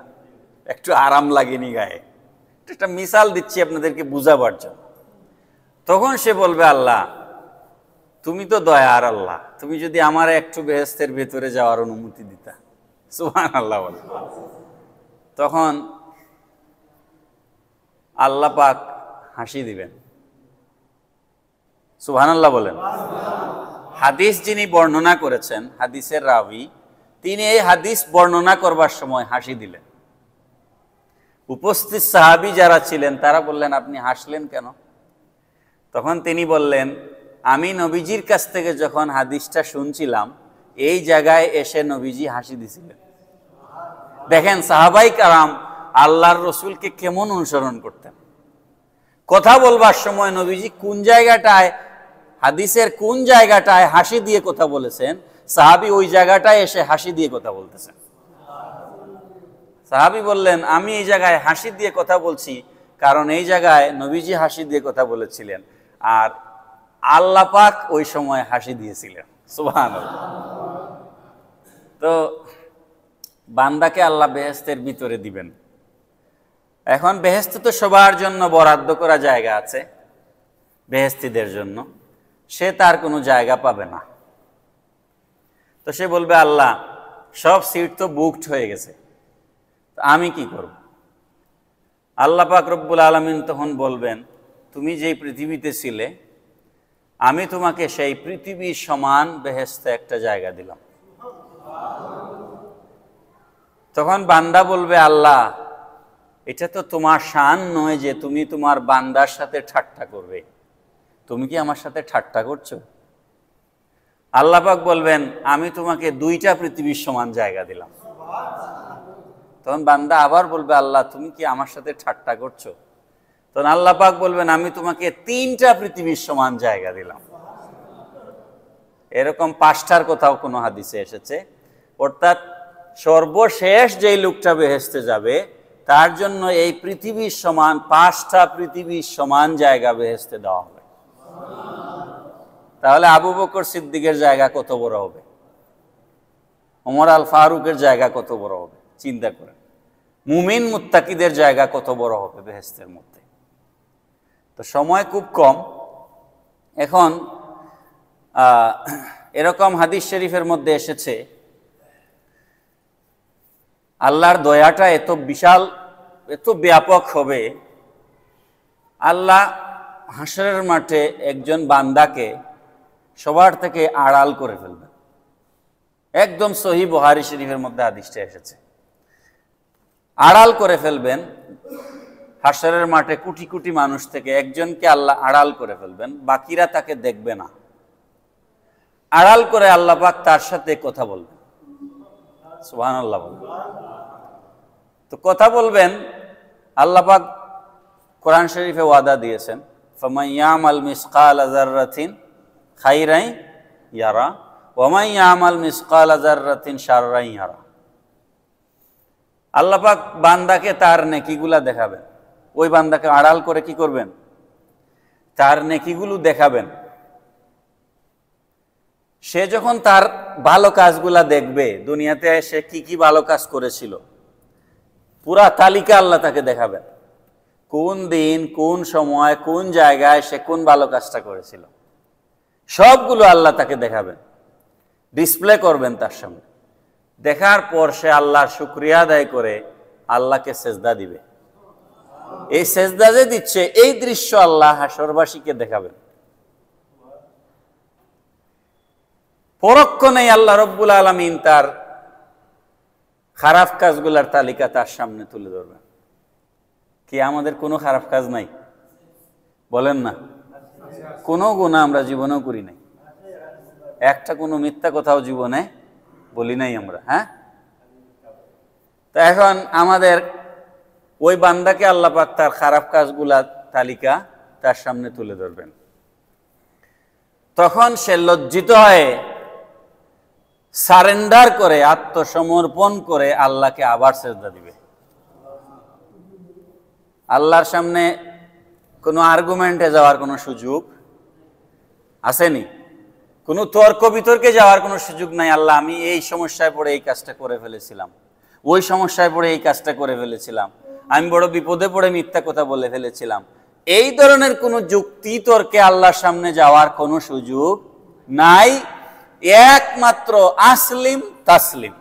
একটু আরাম লাগেনি গায়ে। একটা মিসাল দিচ্ছি আপনাদেরকে বুঝাবার জন্য। তখন সে বলবে, আল্লাহ, তুমি তো দয়ার আল্লাহ, তুমি যদি আমার একটু বেহেশতের ভেতরে যাওয়ার অনুমতি দিতা। সুবহানাল্লাহ বলে। তখন আল্লাহ পাক হাসি দিবেন। সুবহানাল্লাহ বলেন। হাদিস যিনি বর্ণনা করেছেন, হাদিসের রাবি, তিনি এই হাদিস বর্ণনা করবার সময় হাসি দিলেন। উপস্থিত সাহাবী যারা ছিলেন তারা বললেন, আপনি হাসলেন কেন? তখন তিনি বললেন, আমি নবীজির কাছ থেকে যখন হাদিসটা শুনছিলাম, এই জায়গায় এসে নবীজি হাসি দিছিলেন। দেখেন সাহাবাই কারাম আল্লাহর রসুলকে কেমন অনুসরণ করতেন। কথা বলবার সময় নবীজি কোন জায়গাটায়, হাদিসের কোন জায়গাটায় হাসি দিয়ে কথা বলেছেন, সাহাবী ওই জায়গাটায় এসে হাসি দিয়ে কথা বলতেছেন। সাহাবী বললেন, আমি এই জায়গায় হাসি দিয়ে কথা বলছি কারণ এই জায়গায় নবীজি হাসি দিয়ে কথা বলেছিলেন, আর আল্লাহ পাক ওই সময় হাসি দিয়েছিলেন। সুবহানাল্লাহ। তো বান্দাকে আল্লাহ বেহেশতের ভিতরে দিবেন। এখন বেহেশত তো সবার জন্য বরাদ্দ করা জায়গা আছে, বেহেশতিদের জন্য, সে তার কোনো জায়গা পাবে না। তো সে বলবে, আল্লাহ, সব সিট তো বুকড হয়ে গেছে, আমি কি করব? আল্লাহ পাক রব্বুল আলামিন তখন বলবেন, তুমি যেই পৃথিবীতে ছিলে, আমি তোমাকে সেই পৃথিবীর সমান বেহেশতে একটা জায়গা দিলাম। তখন বান্দা বলবে, আল্লাহ, এটা তো তোমার শান নয় যে তুমি তোমার বান্দার সাথে ঠাট্টা করবে, তুমি কি আমার সাথে ঠাট্টা করছো? আল্লাহ পাক বলবেন, আমি তোমাকে 2টা পৃথিবীর সমান জায়গা দিলাম। তখন বান্দা আবার বলবে, আল্লাহ, তুমি কি আমার সাথে ঠাট্টা করছো? তখন আল্লাহ পাক বলবেন, আমি তোমাকে 3টা পৃথিবীর সমান জায়গা দিলাম। এরকম 5টার কোথাও কোনো হাদিসে এসেছে। অর্থাৎ সর্বশেষ যেই লোকটা বেহেশতে যাবে তার জন্য এই পৃথিবীর সমান 5টা পৃথিবীর সমান জায়গা বেহেশতে দেওয়া হবে। তাহলে আবু বকর সিদ্দিকের জায়গা কত বড় হবে, ওমর আল ফারুকের জায়গা কত বড় হবে, চিন্তা করেন। মুমিন মুত্তাকিদের জায়গা কত বড় হবে বেহেশতের মধ্যে। তো সময় খুব কম। এখন এরকম হাদিস শরীফের মধ্যে এসেছে আল্লাহর দয়াটা এত বিশাল, এত ব্যাপক হবে, আল্লাহ হাসরের মাঠে একজন বান্দাকে সবার থেকে আড়াল করে ফেলবেন। একদম সহিহ বুখারী শরীফের মধ্যে হাদিসটা এসেছে, আড়াল করে ফেলবেন। হাসরের মাঠে কোটি কোটি মানুষ থেকে একজনকে আল্লাহ আড়াল করে ফেলবেন, বাকিরা তাকে দেখবে না। আড়াল করে আল্লাহ পাক তার সাথে কথা বলবেন। সুবহানাল্লাহ বলবেন। তো কথা বলবেন, আল্লাহ পাক কোরআন শরীফে ওয়াদা দিয়েছেন, ফামান ইয়ামাল মিসকালা যাররাতিন খাইরান ইয়ারা ওয়া মান ইয়ামাল মিসকালা যাররাতিন শাররান ইয়ারা। আল্লাহ পাক বান্দাকে তার নেকিগুলা দেখাবেন। ওই বান্দাকে আড়াল করে কি করবেন? তার নেকিগুলো দেখাবেন। সে যখন তার ভালো কাজগুলা দেখবে, দুনিয়াতে সে কি কি ভালো কাজ করেছিল, পুরা তালিকা আল্লাহ তাকে দেখাবেন। কোন দিন, কোন সময়, কোন জায়গায় সে কোন ভালো কাজটা করেছিল, সবগুলো আল্লাহ তাকে দেখাবেন, ডিসপ্লে করবেন তার সামনে। দেখার পর সে আল্লাহর শুকরিয়া আদায় করে আল্লাহকে সেজদা দিবে। এই সেজদা যে দিচ্ছে, এই দৃশ্য আল্লাহ হাসরবাসীকে দেখাবেন। পরক্ষণেই আল্লাহ রব্বুল আলামিন তার খারাপ কাজগুলার তালিকা তার সামনে তুলে ধরবেন। কি আমাদের কোনো খারাপ কাজ নাই? বলেন না, কোনো গুনাহ আমরা জীবনেও করি নাই, একটা কোনো মিথ্যা কথাও জীবনে বলি নাই আমরা। হ্যাঁ, তো এখন আমাদের ওই বান্দাকে আল্লাহ পাক তার খারাপ কাজগুলার তালিকা তার সামনে তুলে ধরবেন। তখন সে লজ্জিত হয়ে সারেন্ডার করে, আত্মসমর্পণ করে আল্লাহকে আবার সেজদা দিবে। আল্লাহর সামনে কোনো আর্গুমেন্টে যাওয়ার কোনো সুযোগ আসেনি, কোনো তর্ক বিতর্কে যাওয়ার কোনো সুযোগ নাই। আল্লাহ, আমি এই সমস্যায় পড়ে এই কাজটা করে ফেলেছিলাম, ওই সমস্যায় পড়ে এই কাজটা করে ফেলেছিলাম, আমি বড় বিপদে পড়ে মিথ্যা কথা বলে ফেলেছিলাম, এই ধরনের কোনো যুক্তি তর্কে আল্লাহর সামনে যাওয়ার কোনো সুযোগ নাই। একমাত্র আসলিম তাসলিম,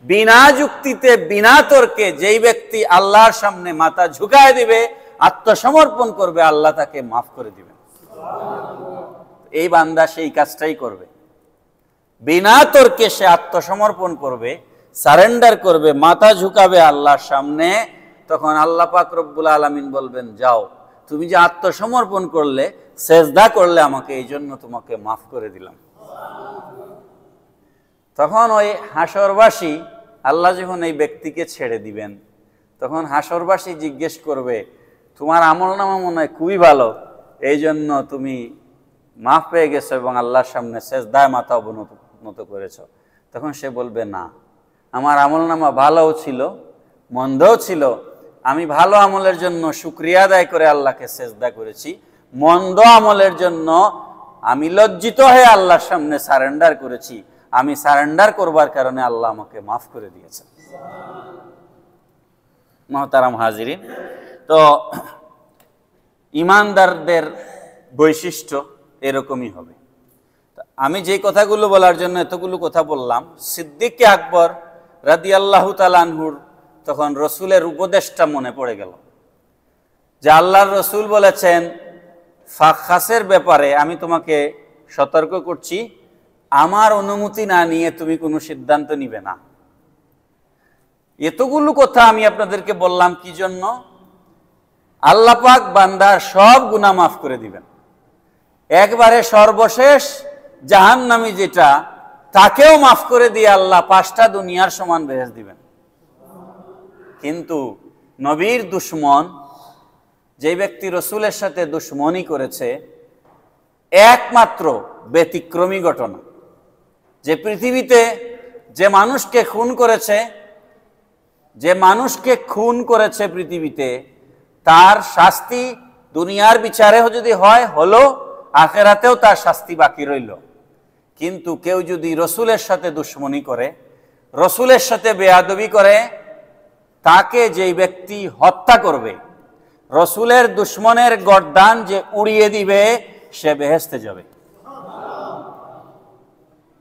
বিনা যুক্তিতে বিনা তর্কে যেই ব্যক্তি আল্লাহর সামনে মাথা ঝুঁকায় দিবে, আত্মসমর্পণ করবে, আল্লাহ তাকে মাফ করে দিবেন। এই বান্দা সেই কাজটাই করবে। বিনা তর্কে সে আত্মসমর্পণ করবে, সারেন্ডার করবে, মাথা ঝুঁকাবে আল্লাহর সামনে। তখন আল্লাহ পাক রব্বুল আলামিন বলবেন, যাও, তুমি যে আত্মসমর্পণ করলে, সেজদা করলে আমাকে, এই জন্য তোমাকে মাফ করে দিলাম। তখন ওই হাসরবাসী, আল্লাহ যখন এই ব্যক্তিকে ছেড়ে দিবেন, তখন হাসরবাসী জিজ্ঞেস করবে, তোমার আমলনামা মনে হয় খুবই ভালো, এই জন্য তুমি মাফ পেয়ে গেছো এবং আল্লাহর সামনে সেজদায় মাথা অবনত করেছো। তখন সে বলবে, না, আমার আমলনামা ভালোও ছিল, মন্দও ছিল। আমি ভালো আমলের জন্য শুকরিয়া আদায় করে আল্লাহকে সেজদা করেছি, মন্দ আমলের জন্য আমি লজ্জিত হয়ে আল্লাহর সামনে সারেন্ডার করেছি। আমি সারেন্ডার করবার কারণে আল্লাহ আমাকে মাফ করে দিয়েছেন। মুহতারাম হাজিরিন, তো ঈমানদারদের বৈশিষ্ট্য এরকমই হবে। আমি যে কথাগুলো বলার জন্য এতগুলো কথা বললাম, সিদ্দিক আকবর রাদিয়াল্লাহু তাআলা আনহুর তখন রসুলের উপদেশটা মনে পড়ে গেল, যে আল্লাহর রসুল বলেছেন, ফাখাসের ব্যাপারে আমি তোমাকে সতর্ক করছি, আমার অনুমতি না নিয়ে তুমি কোনো সিদ্ধান্ত নিবে না। এতগুলো কথা আমি আপনাদেরকে বললাম কি জন্য? আল্লাহ পাক বান্দার সব গুনাহ মাফ করে দিবেন, একবারে সর্বশেষ জাহান্নামী যেটা, তাকেও মাফ করে দিয়ে আল্লাহ 5টা দুনিয়ার সমান বেহেশত দিবেন। কিন্তু নবীর দুশমন, যে ব্যক্তি রসুলের সাথে দুশমনি করেছে, একমাত্র ব্যতিক্রমী ঘটনা, যে পৃথিবীতে যে মানুষকে খুন করেছে পৃথিবীতে, তার শাস্তি দুনিয়ার বিচারে যদি হয় হলো, আখিরাতেও তার শাস্তি বাকি রইল। কিন্তু কেউ যদি রসুলের সাথে দুশ্মনী করে, রসুলের সাথে বেয়াদবি করে, তাকে যেই ব্যক্তি হত্যা করবে, রসুলের দুশ্মনের গর্দান যে উড়িয়ে দিবে, সে বেহেশতে যাবে।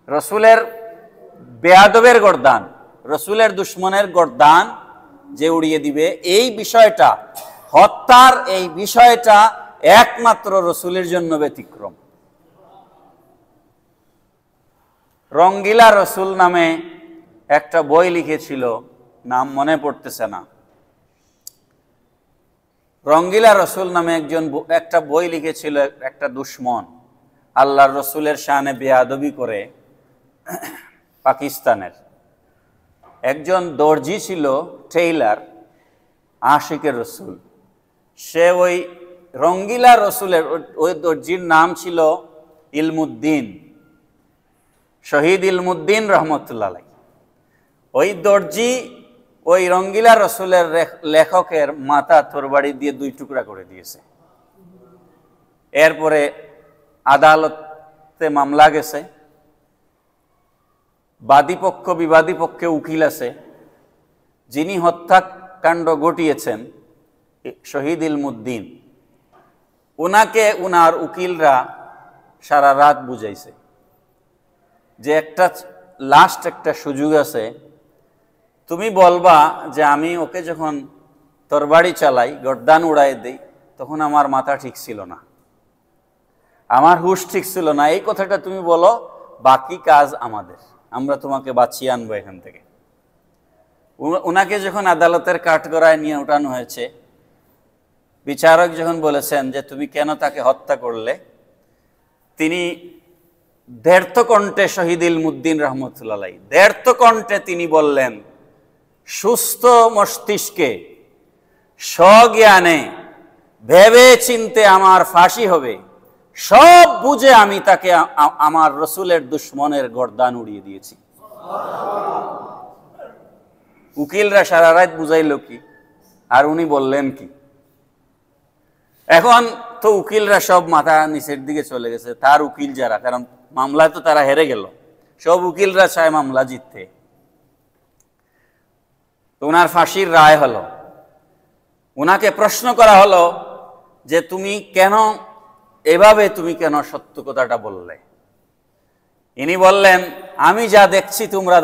রসুলের বেয়াদবের গর্দান, রসুলের দুশ্মনের গর্দান যে উড়িয়ে দিবে, এই বিষয়টা, হত্যার এই বিষয়টা একমাত্র রসুলের জন্য ব্যতিক্রম। রঙ্গিলা রসুল নামে একটা বই লিখেছিল, নাম মনে পড়তেছে না। রঙ্গিলা রসুল নামে একটা বই লিখেছিল একটা দুশ্মন, আল্লাহর রসুলের শানে বেয়াদবি করে। পাকিস্তানের একজন দর্জি ছিল, টেইলার, আশিকের রসুল। সে ওই রঙ্গিলা রসুলের, ওই দর্জির নাম ছিল ইলমুদ্দিন, শহীদ ইলমুদ্দিন রহমতুল্লাহ আলাইহি। ওই দর্জি ওই রঙ্গিলা রসুলের লেখকের মাথা তরবারি দিয়ে 2 টুকরা করে দিয়েছে। এরপরে আদালতে মামলা গেছে, বাদী পক্ষ বিবাদী পক্ষে উকিল আছে। যিনি হত্যাকাণ্ড ঘটিয়েছেন শহীদ ইলমুদ্দিন, ওনাকে উনার উকিলরা সারা রাত বুঝাইছে যে লাস্ট একটা সুযোগ আছে, তুমি বলবা যে আমি ওকে যখন তরবারি চালাই, গর্দান উড়াই দেই, তখন আমার মাথা ঠিক ছিল না, আমার হুশ ঠিক ছিল না, এই কথাটা তুমি বলো, বাকি কাজ আমাদের, আমরা তোমাকে বাঁচিয়ে আনবো এখান থেকে। উনাকে যখন আদালতের কাঠগড়ায় নিয়ে উঠানো হয়েছে, বিচারক যখন বলেছেন যে তুমি কেন তাকে হত্যা করলে, তিনি দ্ব্যর্থ কণ্ঠে, শহীদ ইলমুদ্দিন রহমতুল্লাহ আলাইহি দ্ব্যর্থ কণ্ঠে তিনি বললেন, সুস্থ মস্তিষ্কে, স্বজ্ঞানে, ভেবে চিনতে আমার ফাঁসি হবে, সব বুঝে আমি তাকে আমার রসুলের দুশ্মনের গর্দান উড়িয়ে দিয়েছি। উকিলরা সারা রাত বুঝাইল কি, আর উনি বললেন কি? এখন তো উকিলরা সব মাথা নিচের দিকে চলে গেছে, তার উকিল যারা, কারণ মামলায় তো তারা হেরে গেল, সব উকিলরা চায় মামলা জিততে। তো ওনার ফাঁসির রায় হলো। ওনাকে প্রশ্ন করা হলো যে তুমি কেন এভাবে, তুমি কেন সত্য কথাটা বললে? ইনি বললেন, আমি যা দেখছি তোমরা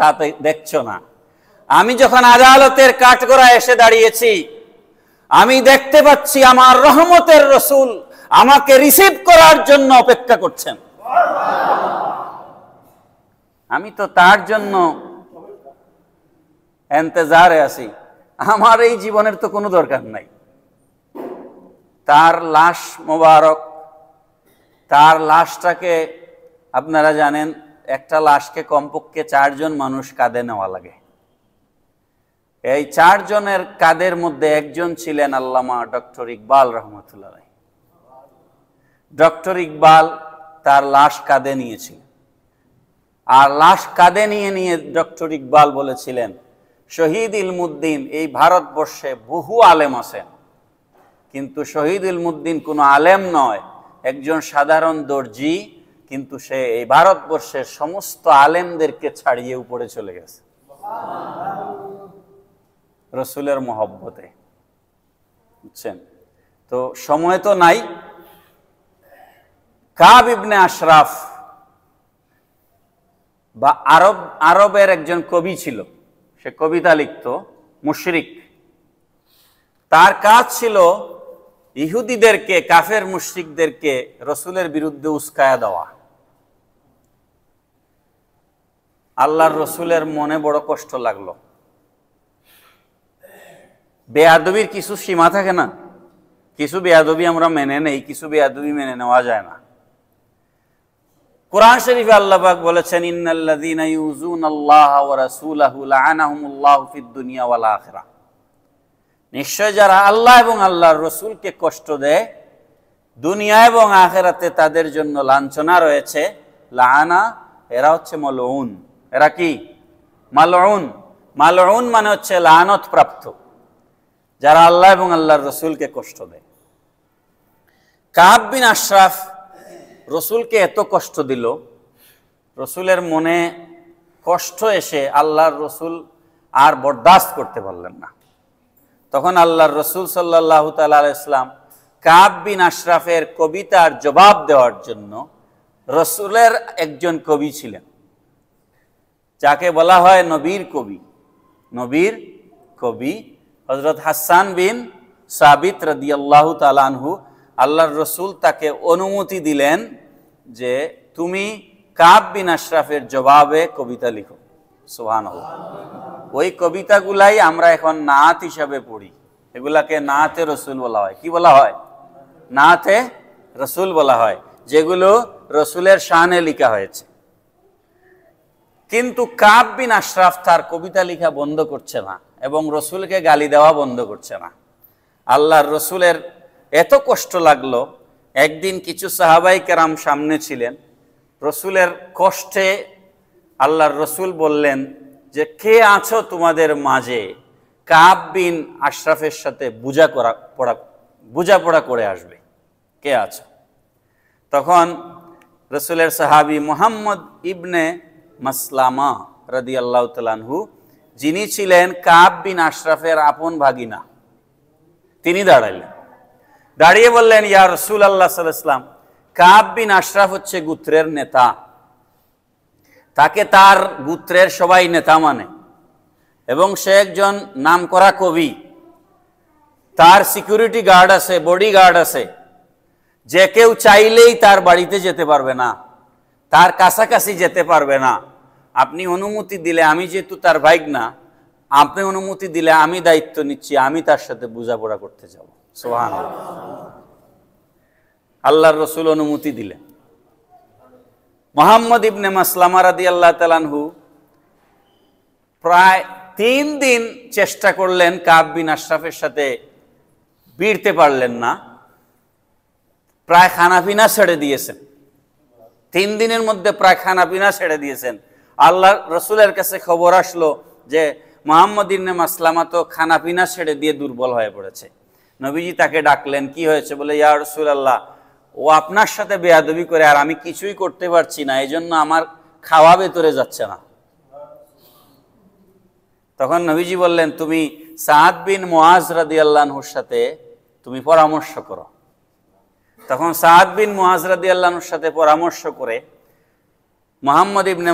তা দেখছো না। আমি যখন আদালতের কাঠগড়ায় এসে দাঁড়িয়েছি, আমি দেখতে পাচ্ছি আমার রহমতের রসুল আমাকে রিসিভ করার জন্য অপেক্ষা করছেন। আমি তো তার জন্য ইন্তজারে আছি, আমার এই জীবনের তো কোনো দরকার নাই। তার লাশ মোবারক, তার লাশটাকে আপনারা জানেন, একটা লাশকে কমপক্ষে 4 জন মানুষ কাঁধে নেওয়া লাগে। এই 4 জনের কাঁধের মধ্যে একজন ছিলেন আল্লামা ডক্টর ইকবাল রহমতুল্লাহ আলাইহি। ডক্টর ইকবাল তার লাশ কাঁধে নিয়েছিলেন, আর লাশ কাঁধে নিয়ে ডক্টর ইকবাল বলেছিলেন, শহীদ ইলমুদ্দিন, এই ভারতবর্ষে বহু আলেম আছেন, কিন্তু শহীদ ইলমুদ্দিন কোনো আলেম নয়, একজন সাধারণ দর্জি, কিন্তু সে এই ভারতবর্ষের সমস্ত আলেমদেরকে ছাড়িয়ে উপরে চলে গেছে রসুলের মহব্বতে। বুঝছেন? তো সময় তো নাই। কাব ইবনে আশরাফ বা আরবের একজন কবি ছিল, সে কবিতা লিখত, মুশরিক। তার কাজ ছিল ইহুদিদেরকে, কাফের মুশরিকদেরকে রসুলের বিরুদ্ধে উস্কায়া দেওয়া। আল্লাহর রসুলের মনে বড় কষ্ট লাগলো। বেয়াদবির কিছু সীমা থাকে না, কিছু বেয়াদবি আমরা মেনে নেই, কিছু বেয়াদবি মেনে নেওয়া যায় না। কোরআন শরীফে আল্লাহ পাক বলেছেন, ইন্নাল্লাযীনা ইউযুনাল্লাহা ওয়া রাসূলাহু লাআনাহুমুল্লাহু ফিদ দুনিয়া ওয়াল আখিরাহ। নিশ্চয় যারা আল্লাহ এবং আল্লাহর রসুলকে কষ্ট দেয়, দুনিয়া এবং আখিরাতে তাদের জন্য লাঞ্ছনা রয়েছে। লাআনা, এরা হচ্ছে মালউন, এরা কি? মালউন। মালউন মানে হচ্ছে লানত প্রাপ্ত, যারা আল্লাহ এবং আল্লাহর রসুলকে কষ্ট দেয়। কাব বিন আশরাফ রসুলকে এত কষ্ট দিল, রসুলের মনে কষ্ট এসে আল্লাহর রসুল আর বরদাস্ত করতে পারলেন না। তখন আল্লাহর রসুল সাল্লাল্লাহু তাআলা আলাইহি সাল্লাম কাব বিন আশরাফের কবিতার জবাব দেওয়ার জন্য, রসুলের একজন কবি ছিলেন যাকে বলা হয় নবীর কবি, নবীর কবি হযরত হাসান বিন সাবিত রাদিয়াল্লাহু তাআলা আনহু, আল্লাহর রসুল তাকে অনুমতি দিলেন যে তুমি কাব বিন আশরাফের জবাবে কবিতা লিখো। সুবহানাল্লাহ। ওই কবিতাগুলাই আমরা এখন নাত হিসাবে পড়ি, এগুলাকে নাতে রসুল বলা হয়। কি বলা হয়? নাতে রসুল বলা হয়, যেগুলো রসুলের শানে লেখা হয়েছে। কিন্তু কাব বিন আশরাফ তার কবিতা লেখা বন্ধ করছে না এবং রসুলকে গালি দেওয়া বন্ধ করছে না। আল্লাহর রসুলের এত কষ্ট লাগলো, একদিন কিছু সাহাবাই কেরাম সামনে ছিলেন, রসুলের কষ্টে আল্লাহর রসুল বললেন যে কে আছো তোমাদের মাঝে কাব বিন আশরাফের সাথে বোঝাপড়া করে আসবে, কে আছো? তখন রসুলের সাহাবী মুহাম্মদ ইবনে মাসলামা রাদিয়াল্লাহু তাআলা আনহু, যিনি ছিলেন কাব বিন আশরাফের আপন ভাগিনা, তিনি দাঁড়াইলেন, দাঁড়িয়ে বললেন ইয়া রাসূলুল্লাহ সাল্লাল্লাহু আলাইহি ওয়াসাল্লাম, কাব বিন আশরাফ হচ্ছে গোত্রের নেতা, তাকে তার গোত্রের সবাই নেতা মানে, এবং সে একজন নামকরা কবি, তার সিকিউরিটি গার্ড আছে, বডি গার্ড আছে, যে কেউ চাইলেই তার বাড়িতে যেতে পারবে না, তার কাছাকাছি যেতে পারবে না। আপনি অনুমতি দিলে, আমি যেহেতু তার ভাইগনা, আপনি অনুমতি দিলে আমি দায়িত্ব নিচ্ছি, আমি তার সাথে বোঝাপড়া করতে যাব। সুবহানাল্লাহ। আল্লাহর রসুল অনুমতি দিলেন। মুহাম্মদ ইবনে মাসলামা রাদিয়াল্লাহু তাআলা আনহু প্রায় 3 দিন চেষ্টা করলেন, কাব বিন আশরাফের সাথে ভিড়তে পারলেন না, প্রায় খানাপিনা ছেড়ে দিয়েছেন। 3 দিনের মধ্যে প্রায় খানাপিনা ছেড়ে দিয়েছেন। আল্লাহর রসুলের কাছে খবর আসলো যে মুহাম্মদ ইবনে মাসলামা তো খানাপিনা ছেড়ে দিয়ে দুর্বল হয়ে পড়েছে। নবীজি তাকে ডাকলেন, কি হয়েছে? বলে ইয়া রাসূলুল্লাহ, ও আপনার সাথে বেয়াদবি করে আর আমি কিছুই করতে পারছি না, এই জন্য আমার খাওয়া ভেতরে যাচ্ছে না। তখন নবীজি বললেন, তুমি সাদ বিন মুআজ রাদিয়াল্লাহু আনহুর সাথে তুমি পরামর্শ করো। তখন সাদ বিন মুআজ রাদিয়াল্লাহু আনহুর সাথে পরামর্শ করে মুহাম্মদ ইবনে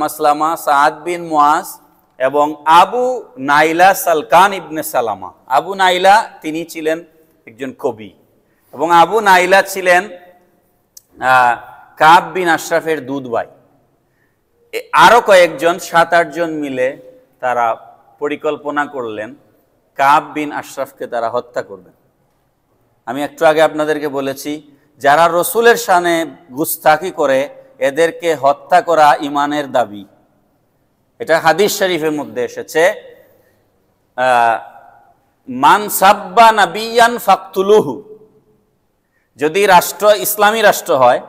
মাসলামা, সাদ বিন মুআজ এবং আবু নাইলা সালকান ইবনে সালামা, আবু নাইলা তিনি ছিলেন একজন কবি এবং আবু নাইলা ছিলেন কাব বিন আশরাফের দুধ ভাই। আরো কয়েকজন 7-8 জন মিলে তারা পরিকল্পনা করলেন কাব বিন আশরাফকে তারা হত্যা করবেন। আমি একটু আগে আপনাদেরকে বলেছি, যারা রসুলের শানে গুস্তাখি করে এদেরকে হত্যা করা ইমানের দাবি। এটা হাদিস শরীফের মধ্যে এসেছে, মান সাব্বা নাবিয়ান ফাকতুলুহু। যদি রাষ্ট্র ইসলামী রাষ্ট্র হয়,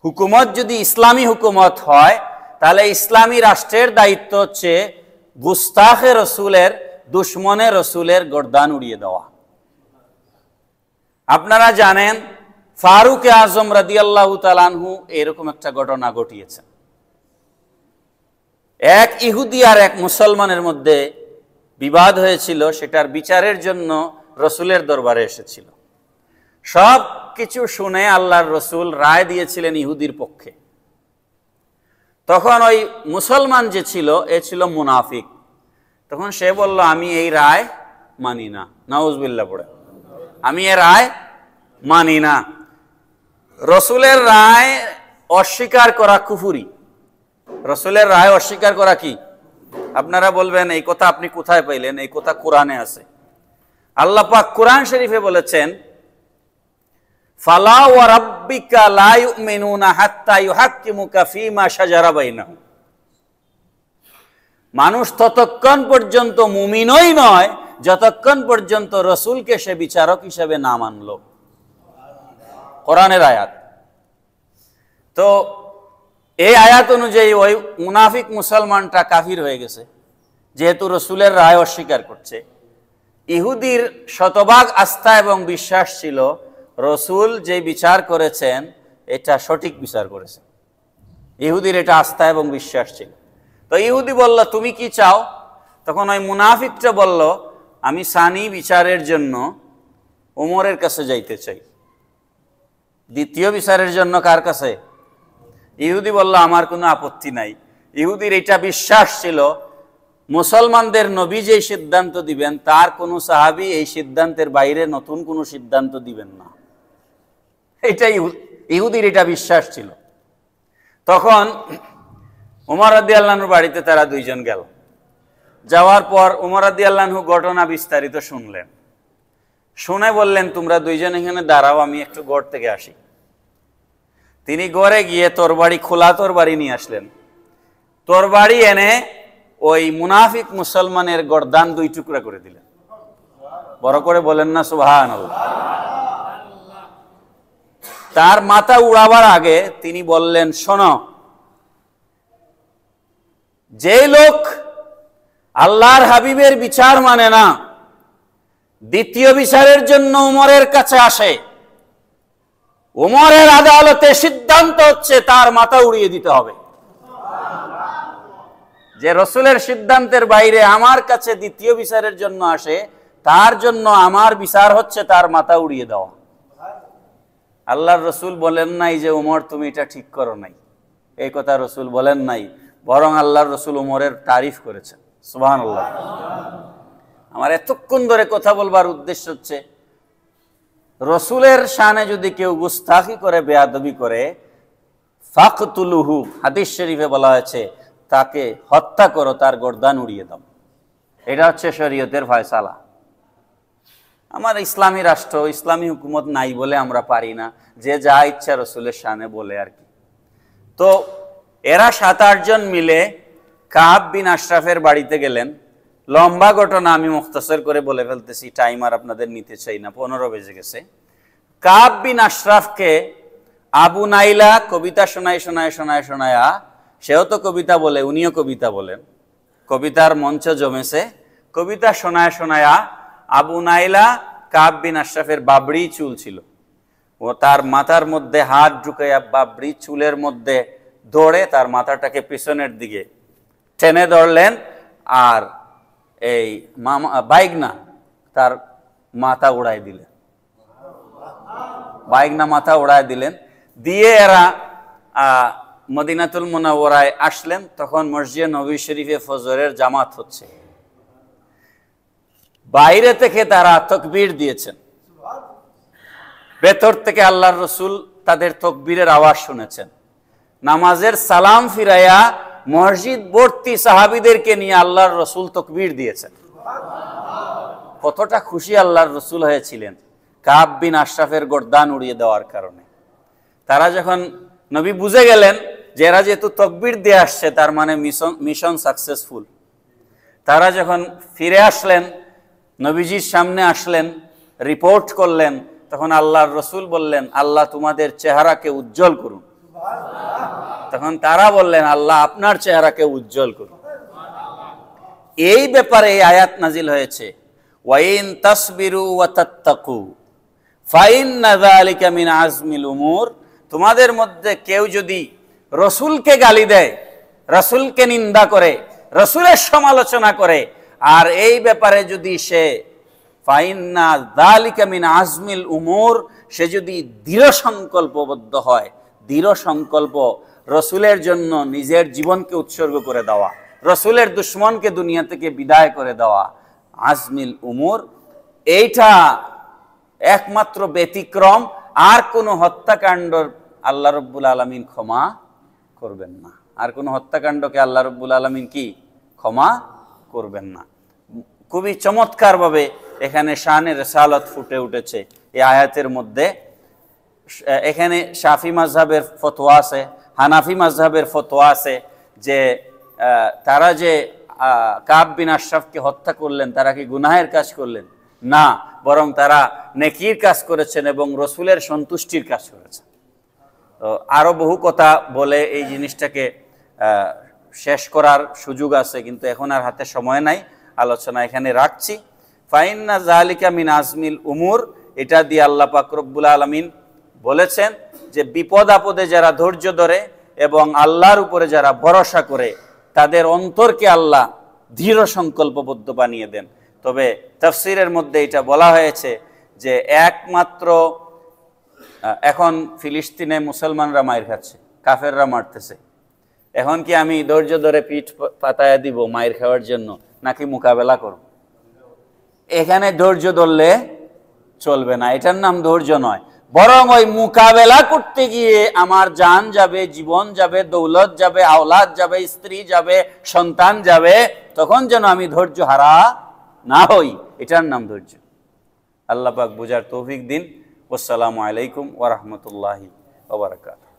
হুকুমত যদি ইসলামী হুকুমত হয়, তাহলে ইসলামী রাষ্ট্রের দায়িত্ব হচ্ছে গুস্তাখে রসুলের, দুশ্মনে রসুলের গর্দান উড়িয়ে দেওয়া। আপনারা জানেন ফারুক আজম রাদিয়াল্লাহু তাআলা আনহু এরকম একটা ঘটনা ঘটিয়েছেন। এক ইহুদি আর এক মুসলমানের মধ্যে বিবাদ হয়েছিল, সেটার বিচারের জন্য রসুলের দরবারে এসেছিল। সব কিছু শুনে আল্লাহর রসুল রায় দিয়েছিলেন ইহুদির পক্ষে। তখন ওই মুসলমান যে ছিল, এ ছিল মুনাফিক। তখন সে বলল, আমি এই রায় মানি না। নাউজুবিল্লাহ পড়ে, আমি এ রায় মানি না। রসুলের রায় অস্বীকার করা কুফরি। রসুলের রায় অস্বীকার করা কি? আপনারা বলবেন এই কথা আপনি কোথায় পাইলেন? এই কথা কোরআনে আছে। আল্লাহ পাক কোরআন শরীফে বলেছেন, ফালা ওয়া রাব্বিকা লা ইউমিনুনা হাত্তা ইউহাক্কিমুকা ফীমা শাজারা বাইনাহুম। মানুষ ততক্ষণ পর্যন্ত মুমিনই নয় যতক্ষণ পর্যন্ত রসুলকে সে বিচারক হিসেবে না মানলো। কোরআনের আয়াত। তো এই আয়াত অনুযায়ী ওই মুনাফিক মুসলমানটা কাফির হয়ে গেছে, যেহেতু রসুলের রায় অস্বীকার করছে। ইহুদির শতভাগ আস্থা এবং বিশ্বাস ছিল রসুল যে বিচার করেছেন এটা সঠিক বিচার করেছেন। ইহুদির এটা আস্থা এবং বিশ্বাস ছিল। তো ইহুদি বলল, তুমি কি চাও? তখন ওই মুনাফিকটা বলল, আমি সানি বিচারের জন্য ওমরের কাছে যাইতে চাই। দ্বিতীয় বিচারের জন্য কার কাছে? ইহুদি বলল, আমার কোনো আপত্তি নাই। ইহুদির এটা বিশ্বাস ছিল মুসলমানদের নবী যে সিদ্ধান্ত দিবেন তার কোনো সাহাবী এই সিদ্ধান্তের বাইরে নতুন কোনো সিদ্ধান্ত দিবেন না, এটাই ইহুদির এটা বিশ্বাস ছিল। তখন ওমর রাদিয়াল্লাহু আনহুর বাড়িতে তারা দুইজন গেল। যাওয়ার পর ওমর রাদিয়াল্লাহু আনহু ঘটনা বিস্তারিত শুনলেন। শুনে বললেন, তোমরা দুইজন এখানে দাঁড়াও, আমি একটু গড় থেকে আসি। তিনি গড়ে গিয়ে তরবারি, খোলা তরবারি নিয়ে আসলেন। তরবারি এনে ওই মুনাফিক মুসলমানের গর্দান দুই টুকরা করে দিলেন। বড় করে বলেন না সুবহানাল্লাহ। তার মাথা উড়াবার আগে তিনি বললেন, শোনো, যে লোক আল্লাহর হাবিবের বিচার মানে না, দ্বিতীয় বিচারের জন্য উমরের কাছে আসে, উমরের আদালতে সিদ্ধান্ত হচ্ছে তার মাথা উড়িয়ে দিতে হবে। যে রসুলের সিদ্ধান্তের বাইরে আমার কাছে দ্বিতীয় বিচারের জন্য আসে, তার জন্য আমার বিচার হচ্ছে তার মাথা উড়িয়ে দেওয়া। আল্লাহর রসুল বলেন নাই যে উমর তুমি এটা ঠিক করো নাই, এই কথা রসুল বলেন নাই, বরং আল্লাহর রসুল উমরের তারিফ করেছেন। সুবহানাল্লাহ। আমার এতক্ষণ ধরে কথা বলবার উদ্দেশ্য হচ্ছে, রসুলের শানে যদি কেউ গুস্তাখি করে, বেয়াদবি করে, ফাকতুলুহু, হাদিস শরীফে বলা হয়েছে তাকে হত্যা করো, তার গর্দান উড়িয়ে দাও। এটা হচ্ছে শরীয়তের ফয়সালা। আমার ইসলামী রাষ্ট্র, ইসলামী হুকুমত নাই বলে আমরা পারি না, যে যা ইচ্ছা রসুলের শানে বলে আর কি। তো এরা 7-8 জন মিলে কাব বিন আশরাফের বাড়িতে গেলেন। লম্বা ঘটনা, আমি মুখতাসর করে বলে ফেলতেছি, টাইম আর আপনাদের নিতে চাই না, 15 বেজে গেছে। কাব বিন আশরাফকে আবু নাইলা কবিতা শোনায়া, সেও তো কবিতা বলে, উনিও কবিতা বলেন, কবিতার মঞ্চ জমেছে। কবিতা শোনায়া আবু নাইলা কাব বিন আশরাফের বাবরি চুল ছিল, ও তার মাথার মধ্যে হাত ঢুকাইয়া বাবরি চুলের মধ্যে ধরে তার মাথাটাকে পিছনের দিকে টেনে ধরলেন, আর এই বাইগনা তার মাথা উড়াই দিলেন। বাইগনা মাথা উড়াই দিলেন, দিয়ে এরা মদিনাতুল মুনাওয়ারায় আসলেন। তখন মসজিদে নবী শরীফে ফজরের জামাত হচ্ছে। বাইরে থেকে তারা তাকবীর দিয়েছেন, ভেতর থেকে আল্লাহর রসুল তাদের তাকবীরের আওয়াজ শুনেছেন। নামাজের সালাম ফিরাইয়া মসজিদ ভর্তি সাহাবীদেরকে নিয়ে আল্লাহর রসুল তাকবীর দিয়েছেন। কতটা খুশি আল্লাহর রসুল হয়েছিলেন কাব বিন আশরাফের গর্দান উড়িয়ে দেওয়ার কারণে। তারা যখন, নবী বুঝে গেলেন যে এরা যেহেতু তাকবীর দিয়ে আসছে, তার মানে মিশন সাকসেসফুল। তারা যখন ফিরে আসলেন, নবীজির সামনে আসলেন, রিপোর্ট করলেন, তখন আল্লাহর রসুল বললেন, আল্লাহ তোমাদের চেহারাকে উজ্জ্বল করুন। তখন তারা বললেন, আল্লাহ আপনার চেহারাকে উজ্জ্বল করুন। এই ব্যাপারে এই আয়াত নাজিল হয়েছে, ওয়াইন তাসবিরু ওয়া তাত্তাকু ফাইন্না যালিকা মিন আজমিল উমুর। তোমাদের মধ্যে কেউ যদি রসুলকে গালি দেয়, রসুলকে নিন্দা করে, রসুলের সমালোচনা করে, আর এই ব্যাপারে যদি সে ফাইন্না যালিকা মিন আজমিল উমুর, সে যদি দৃঢ় সংকল্পবদ্ধ হয়, দৃঢ় সংকল্প, রসুলের জন্য নিজের জীবনকে উৎসর্গ করে দেওয়া, রসুলের দুশ্মনকে দুনিয়া থেকে বিদায় করে দেওয়া, আজমিল উমুর, এইটা একমাত্র ব্যতিক্রম। আর কোনো হত্যাকাণ্ড আল্লাহ রব্বুল আলামিন ক্ষমা করবেন না। আর কোনো হত্যাকাণ্ডকে আল্লাহ রব্বুল আলামিন কি ক্ষমা করবেন না। খুবই চমৎকারভাবে এখানে শানে রিসালাত ফুটে উঠেছে এই আয়াতের মধ্যে। এখানে শাফি মাযহাবের ফতোয়া আছে, হানাফি মাযহাবের ফতোয়া আছে যে তারা যে কাব বিন আশরাফকে হত্যা করলেন, তারা কি গুনাহের কাজ করলেন? না, বরং তারা নেকির কাজ করেছেন এবং রসুলের সন্তুষ্টির কাজ করেছেন। তো আরও বহু কথা বলে এই জিনিসটাকে শেষ করার সুযোগ আছে, কিন্তু এখন আর হাতে সময় নাই, আলোচনা এখানে রাখছি। ফাইন্না যালিকা মিন আজমিল উমুর, এটা দিয়ে আল্লাহ পাক রব্বুল আলামিন বলেছেন যে বিপদ আপদে যারা ধৈর্য ধরে এবং আল্লাহর উপরে যারা ভরসা করে তাদের অন্তরকে আল্লাহ দৃঢ় সংকল্পবদ্ধ বানিয়ে দেন। তবে তাফসীরের মধ্যে এটা বলা হয়েছে যে একমাত্র এখন ফিলিস্তিনে মুসলমানরা মায়ের খাচ্ছে, কাফেররা মারতেছে, এখন কি আমি ধৈর্য ধরে পিঠ পাতায়া দিব মায়ের খাওয়ার জন্য, নাকি মোকাবেলা করব? এখানে ধৈর্য ধরলে চলবে না, এটার নাম ধৈর্য নয়, বরং ওই মোকাবেলা করতে গিয়ে আমার জান যাবে, জীবন যাবে, দৌলত যাবে, আওলাদ যাবে, স্ত্রী যাবে, সন্তান যাবে, তখন যেন আমি ধৈর্য হারা না হই, এটার নাম ধৈর্য। আল্লাহ পাক বুঝার তৌফিক দিন। আসসালামু আলাইকুম ওয়া রাহমাতুল্লাহি ওয়া বারাকাতুহু।